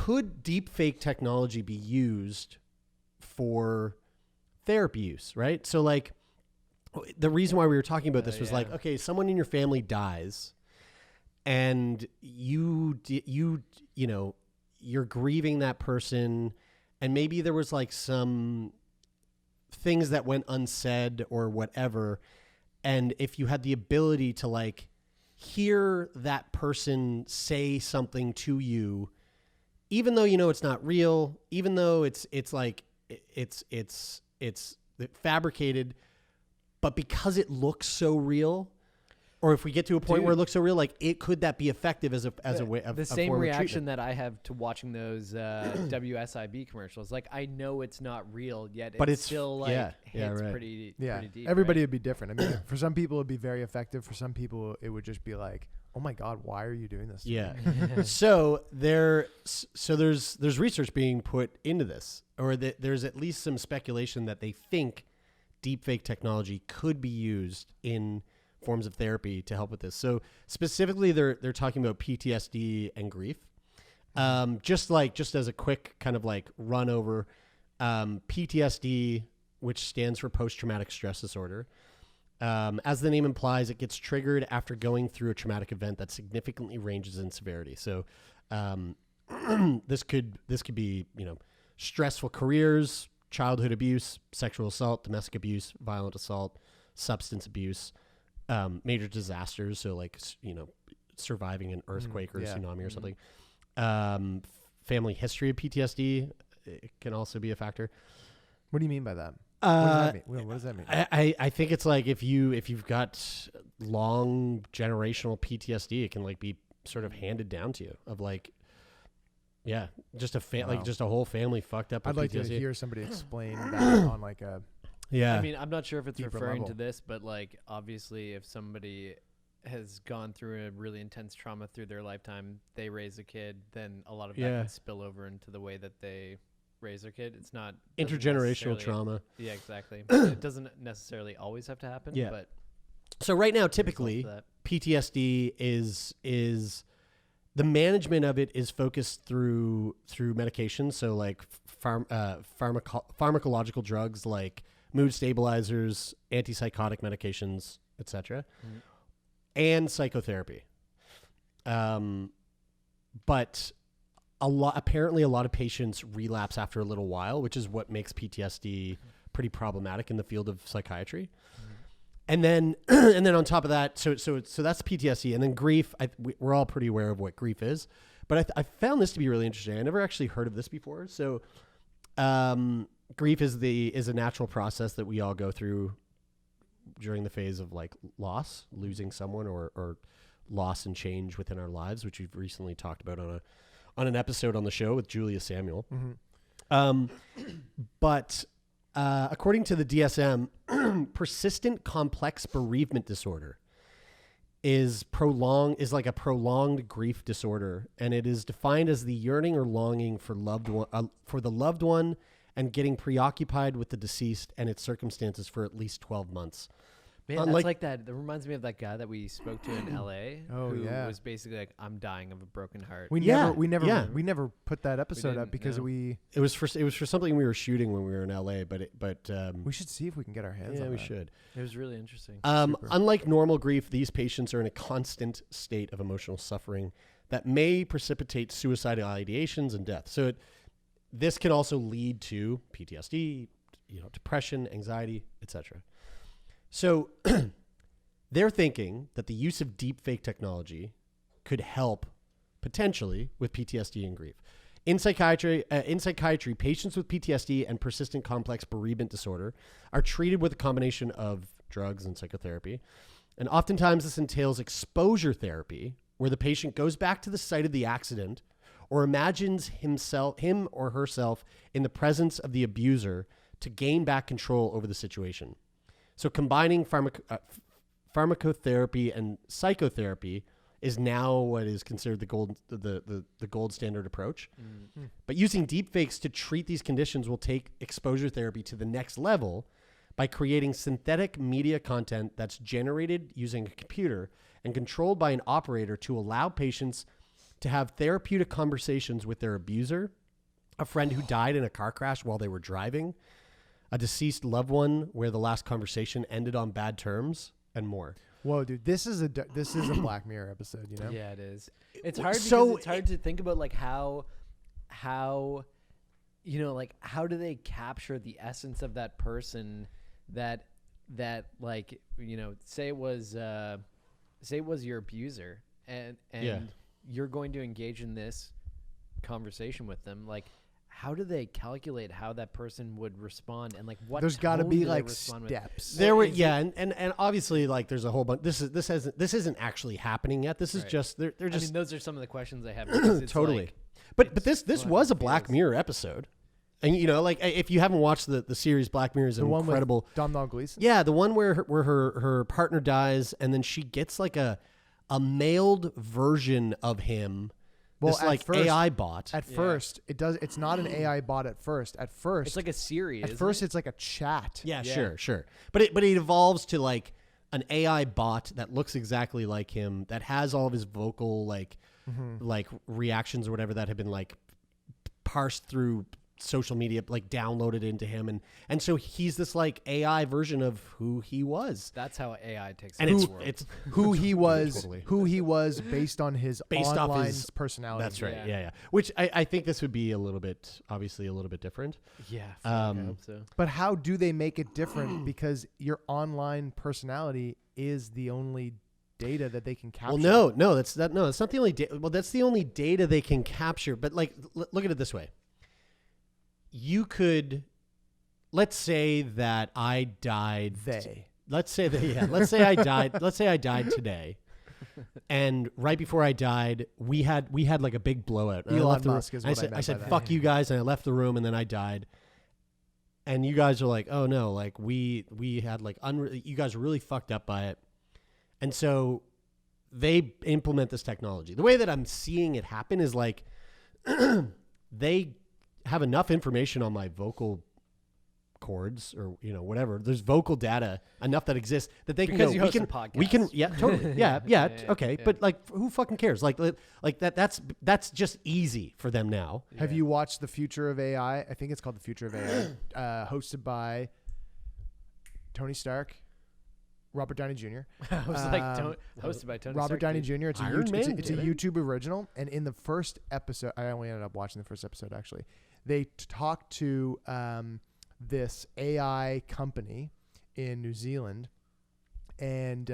[SPEAKER 2] could deepfake technology be used for therapy use, right? So like the reason why we were talking about this was like, okay, someone in your family dies and you're grieving that person, and maybe there was like some things that went unsaid or whatever. And if you had the ability to like hear that person say something to you, even though it's not real, even though it's fabricated, but because it looks so real, or if we get to a point where it looks so real, like could that be effective as a way of
[SPEAKER 3] the
[SPEAKER 2] a
[SPEAKER 3] same
[SPEAKER 2] form of
[SPEAKER 3] reaction
[SPEAKER 2] treatment?
[SPEAKER 3] that I have to watching those WSIB commercials. Like I know it's not real yet,
[SPEAKER 2] but
[SPEAKER 3] it's still like hits
[SPEAKER 2] right.
[SPEAKER 3] pretty deep.
[SPEAKER 1] Everybody
[SPEAKER 3] right?
[SPEAKER 1] would be different. I mean, for some people it'd be very effective. For some people it would just be like, oh my God, why are you doing this to me?
[SPEAKER 2] So there's research being put into this, or that there's at least some speculation that they think deepfake technology could be used in forms of therapy to help with this. So specifically, they're talking about PTSD and grief. Just as a quick kind of like run over, PTSD, which stands for post-traumatic stress disorder. As the name implies, it gets triggered after going through a traumatic event that significantly ranges in severity. So this could be stressful careers, childhood abuse, sexual assault, domestic abuse, violent assault, substance abuse, major disasters. So like, surviving an earthquake or a tsunami or something. Family history of PTSD can also be a factor.
[SPEAKER 1] What do you mean by that? What does that mean?
[SPEAKER 2] I think it's like if you've got long generational PTSD, it can like be sort of handed down to you of like, just a whole family fucked up.
[SPEAKER 1] I'd like
[SPEAKER 2] PTSD.
[SPEAKER 1] to hear somebody explain that on like a.
[SPEAKER 2] Yeah.
[SPEAKER 3] I mean, I'm not sure if it's referring
[SPEAKER 1] level.
[SPEAKER 3] to this, but like obviously if somebody has gone through a really intense trauma through their lifetime, they raise a kid, then a lot of that can spill over into the way that they raise their kid. It's not
[SPEAKER 2] intergenerational trauma.
[SPEAKER 3] Yeah, exactly. It doesn't necessarily always have to happen.
[SPEAKER 2] Yeah.
[SPEAKER 3] But
[SPEAKER 2] so right now, typically PTSD is the management of it is focused through medication. So like pharmacological drugs like mood stabilizers, antipsychotic medications, etc., and psychotherapy. But apparently a lot of patients relapse after a little while, which is what makes PTSD pretty problematic in the field of psychiatry. And then on top of that, so that's PTSD, and then grief. We're all pretty aware of what grief is, but I found this to be really interesting. I never actually heard of this before. So, grief is a natural process that we all go through during the phase of like loss, losing someone, or loss and change within our lives, which we've recently talked about on an episode on the show with Julia Samuel. But according to the DSM, persistent complex bereavement disorder is like a prolonged grief disorder, and it is defined as the yearning or longing for the loved one and getting preoccupied with the deceased and its circumstances for at least 12 months.
[SPEAKER 3] Man, that's like that. That reminds me of that guy that we spoke to in LA.
[SPEAKER 1] Oh,
[SPEAKER 3] who
[SPEAKER 1] yeah.
[SPEAKER 3] was basically like, I'm dying of a broken heart.
[SPEAKER 1] We never put that episode up because
[SPEAKER 2] it was for something we were shooting when we were in LA, but
[SPEAKER 1] we should see if we can get our hands on
[SPEAKER 2] it. Yeah, we
[SPEAKER 1] that.
[SPEAKER 2] should.
[SPEAKER 3] It was really interesting.
[SPEAKER 2] Unlike normal grief, these patients are in a constant state of emotional suffering that may precipitate suicidal ideations and death. So this can also lead to PTSD, depression, anxiety, etc. So they're thinking that the use of deepfake technology could help potentially with PTSD and grief. In psychiatry, patients with PTSD and persistent complex bereavement disorder are treated with a combination of drugs and psychotherapy. And oftentimes this entails exposure therapy, where the patient goes back to the site of the accident or imagines him or herself in the presence of the abuser to gain back control over the situation. So combining pharmacotherapy and psychotherapy is now what is considered the gold standard approach. But using deepfakes to treat these conditions will take exposure therapy to the next level by creating synthetic media content that's generated using a computer and controlled by an operator to allow patients to have therapeutic conversations with their abuser, a friend who died in a car crash while they were driving, a deceased loved one where the last conversation ended on bad terms, and more.
[SPEAKER 1] Whoa, dude, this is a Black Mirror episode, you know?
[SPEAKER 3] Yeah, it is. It's hard because
[SPEAKER 2] So
[SPEAKER 3] it's hard to think about like how you know, like how do they capture the essence of that person that like, you know, say it was your abuser and you're going to engage in this conversation with them, like how do they calculate how that person would respond and like what
[SPEAKER 1] There's got to be like
[SPEAKER 3] steps.
[SPEAKER 1] steps.
[SPEAKER 2] And obviously like there's a whole bunch. This isn't actually happening yet. This is just they're just.
[SPEAKER 3] I mean, those are some of the questions I have. It's
[SPEAKER 2] Totally.
[SPEAKER 3] like,
[SPEAKER 2] but this was a Black Mirror episode, and you know, like if you haven't watched the series, Black Mirror is
[SPEAKER 1] The one
[SPEAKER 2] incredible.
[SPEAKER 1] with Domhnall Gleeson?
[SPEAKER 2] Yeah, the one where her partner dies, and then she gets like a mailed version of him.
[SPEAKER 1] Well,
[SPEAKER 2] this like
[SPEAKER 1] first,
[SPEAKER 2] AI bot.
[SPEAKER 1] At first, it's not an AI bot at first. At first,
[SPEAKER 3] it's like a Siri.
[SPEAKER 1] At first, it's like a chat.
[SPEAKER 2] Yeah, sure. But it evolves to like an AI bot that looks exactly like him, that has all of his vocal like reactions or whatever that have been like parsed through social media, like downloaded into him, and so he's this like AI version of who he was.
[SPEAKER 3] That's how AI takes.
[SPEAKER 2] And it's
[SPEAKER 1] who he was,
[SPEAKER 2] totally.
[SPEAKER 1] who he was based on his online personality.
[SPEAKER 2] That's right. Yeah. Which I think this would be obviously a little bit different.
[SPEAKER 3] Yeah. I hope so.
[SPEAKER 1] But how do they make it different? Because your online personality is the only data that they can capture.
[SPEAKER 2] Well, no, that's not the only data. Well, that's the only data they can capture. But like, look at it this way. You could, let's say that I died. Let's say I died. Let's say I died today, and right before I died, we had like a big blowout.
[SPEAKER 1] Elon Musk is what I meant
[SPEAKER 2] I said,
[SPEAKER 1] by that.
[SPEAKER 2] "Fuck you guys," and I left the room, and then I died. And you guys are like, "Oh no!" Like we had like you guys were really fucked up by it, and so they implement this technology. The way that I'm seeing it happen is like they have enough information on my vocal cords or whatever. There's vocal data enough that exists that they
[SPEAKER 3] because
[SPEAKER 2] can go. We can totally okay. But like, who fucking cares? Like that's just easy for them now.
[SPEAKER 1] Have you watched The Future of AI? I think it's called The Future of AI, hosted by Tony Stark, Robert Downey Jr.
[SPEAKER 3] I was like, hosted by Tony
[SPEAKER 1] Robert
[SPEAKER 3] Stark,
[SPEAKER 1] Downey
[SPEAKER 3] dude.
[SPEAKER 1] Jr. It's a YouTube original, and in the first episode, I only ended up watching the first episode actually. They talked to this AI company in New Zealand, and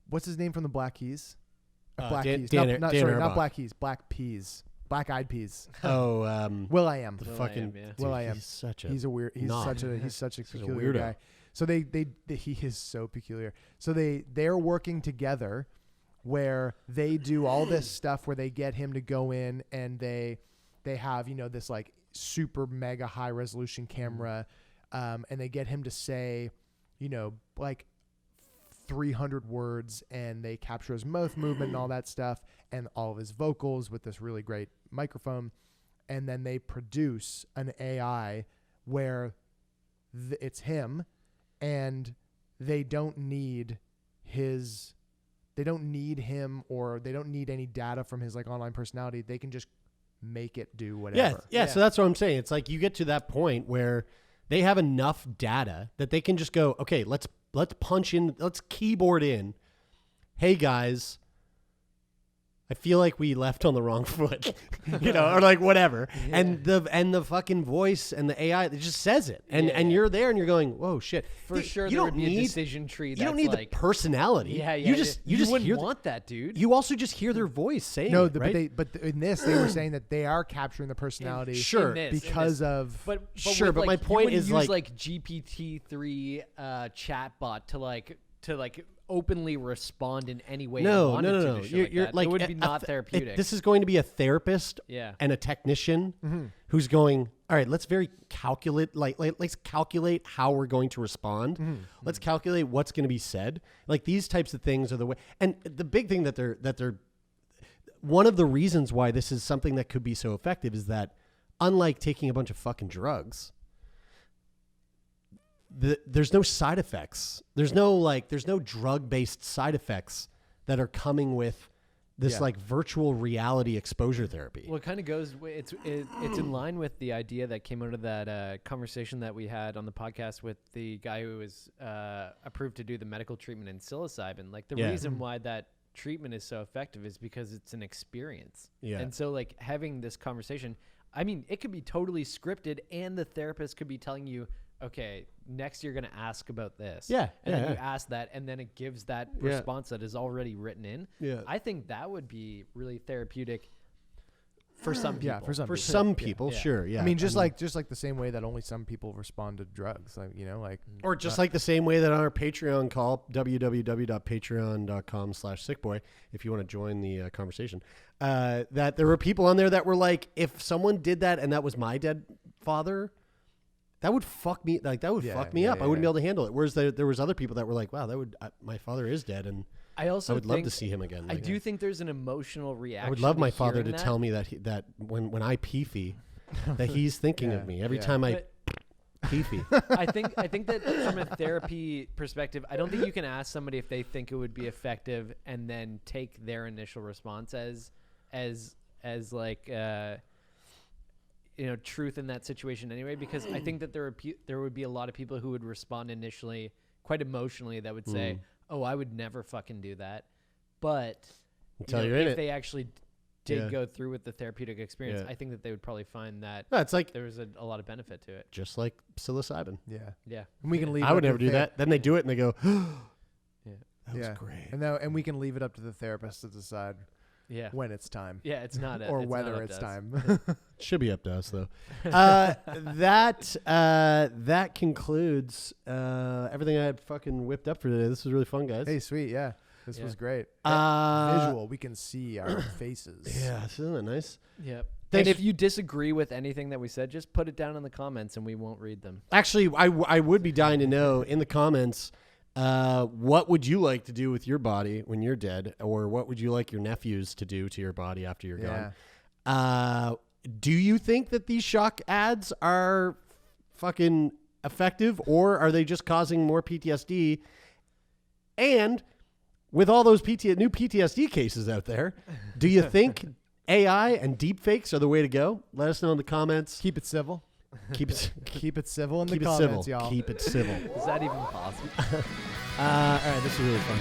[SPEAKER 1] what's his name from the Black Keys? Black Keys. Not Black Keys. Black Peas. Black Eyed Peas.
[SPEAKER 2] Oh,
[SPEAKER 1] Will.i.am.
[SPEAKER 2] Will.i.am. He's such a
[SPEAKER 1] he's such a peculiar guy. So he is so peculiar. So they're working together where they do all this stuff where they get him to go in and they have, this like super mega high resolution camera, and they get him to say, like 300 words, and they capture his mouth movement and all that stuff and all of his vocals with this really great microphone. And then they produce an AI where it's him, and they don't need him, or they don't need any data from his like online personality. They can just make it do whatever.
[SPEAKER 2] Yeah. So that's what I'm saying. It's like you get to that point where they have enough data that they can just go, okay, let's punch in, let's keyboard in, hey guys, I feel like we left on the wrong foot, or like whatever. Yeah. And the fucking voice and the AI, it just says it. And you're there and you're going, whoa, shit.
[SPEAKER 3] For sure, you don't need a decision tree.
[SPEAKER 2] You don't need the personality.
[SPEAKER 3] Yeah.
[SPEAKER 2] You just
[SPEAKER 3] wouldn't want that, dude.
[SPEAKER 2] You also just hear their voice saying
[SPEAKER 1] no,
[SPEAKER 2] it, right?
[SPEAKER 1] but in this, they were saying that they are capturing the personality. Because of.
[SPEAKER 3] But
[SPEAKER 2] sure, but
[SPEAKER 3] like,
[SPEAKER 2] my point is
[SPEAKER 3] use
[SPEAKER 2] like
[SPEAKER 3] GPT-3 chatbot to openly respond in any way.
[SPEAKER 2] No.
[SPEAKER 3] You're like, it would be not therapeutic.
[SPEAKER 2] This is going to be a therapist and a technician who's going, all right, let's calculate how we're going to respond. Let's calculate what's going to be said. Like these types of things are the way. And the big thing that they're one of the reasons why this is something that could be so effective is that unlike taking a bunch of fucking drugs, there's no side effects. There's no drug-based side effects that are coming with this
[SPEAKER 1] Yeah.
[SPEAKER 2] like virtual reality exposure therapy.
[SPEAKER 3] Well, it kind of goes. It's in line with the idea that came out of that conversation that we had on the podcast with the guy who was approved to do the medical treatment in psilocybin. Like the reason why that treatment is so effective is because it's an experience.
[SPEAKER 2] Yeah.
[SPEAKER 3] And so like having this conversation, I mean, it could be totally scripted, and the therapist could be telling you, okay, next you're going to ask about this.
[SPEAKER 2] Yeah.
[SPEAKER 3] And then you ask that, and then it gives that response that is already written in.
[SPEAKER 2] Yeah.
[SPEAKER 3] I think that would be really therapeutic for some people.
[SPEAKER 1] Yeah, for some
[SPEAKER 2] For
[SPEAKER 1] people.
[SPEAKER 2] some people, sure. Yeah.
[SPEAKER 1] I mean, just like the same way that only some people respond to drugs, like, you know, like,
[SPEAKER 2] or just like the same way that on our Patreon call, www.patreon.com/sickboy, if you want to join the conversation, that there were people on there that were like, if someone did that and that was my dead father, that would fuck me. Like that would fuck me up. I wouldn't be able to handle it. Whereas there was other people that were like, wow, that would my father is dead, and I would love to see him again.
[SPEAKER 3] I do think there's an emotional reaction.
[SPEAKER 2] I would love my father
[SPEAKER 3] hearing
[SPEAKER 2] to tell me that when I peefy, that he's thinking of me every time I peefy.
[SPEAKER 3] I think that from a therapy perspective, I don't think you can ask somebody if they think it would be effective and then take their initial response as like truth in that situation anyway, because I think that there would be a lot of people who would respond initially quite emotionally that would say, oh, I would never fucking do that. But if they actually did go through with the therapeutic experience, I think that they would probably find that
[SPEAKER 2] it's like
[SPEAKER 3] there was a lot of benefit to it.
[SPEAKER 2] Just like psilocybin.
[SPEAKER 3] Yeah.
[SPEAKER 1] And we can leave.
[SPEAKER 2] I would never do that. Then they do it and they go, that was great.
[SPEAKER 1] And we can leave it up to the therapist to decide when it's time.
[SPEAKER 3] Yeah, it's not
[SPEAKER 1] or
[SPEAKER 3] it's
[SPEAKER 1] whether
[SPEAKER 3] not
[SPEAKER 1] it's
[SPEAKER 3] up to us.
[SPEAKER 1] time.
[SPEAKER 2] Should be up to us though. That concludes everything I had fucking whipped up for today. This was really fun, guys.
[SPEAKER 1] Hey, sweet, yeah. This was great. Visual, we can see our faces.
[SPEAKER 2] Yeah, isn't that nice?
[SPEAKER 3] Yep. And if you disagree with anything that we said, just put it down in the comments and we won't read them.
[SPEAKER 2] Actually, I would be dying to know in the comments, what would you like to do with your body when you're dead, or what would you like your nephews to do to your body after you're gone? Do you think that these shock ads are fucking effective, or are they just causing more PTSD? And with all those new PTSD cases out there, do you think AI and deepfakes are the way to go? Let us know in the comments.
[SPEAKER 1] Keep it civil.
[SPEAKER 2] Keep it
[SPEAKER 1] civil in the
[SPEAKER 2] keep it
[SPEAKER 1] comments,
[SPEAKER 2] civil.
[SPEAKER 1] y'all.
[SPEAKER 2] Keep it civil.
[SPEAKER 3] Is that even possible?
[SPEAKER 2] All right, this is really fun.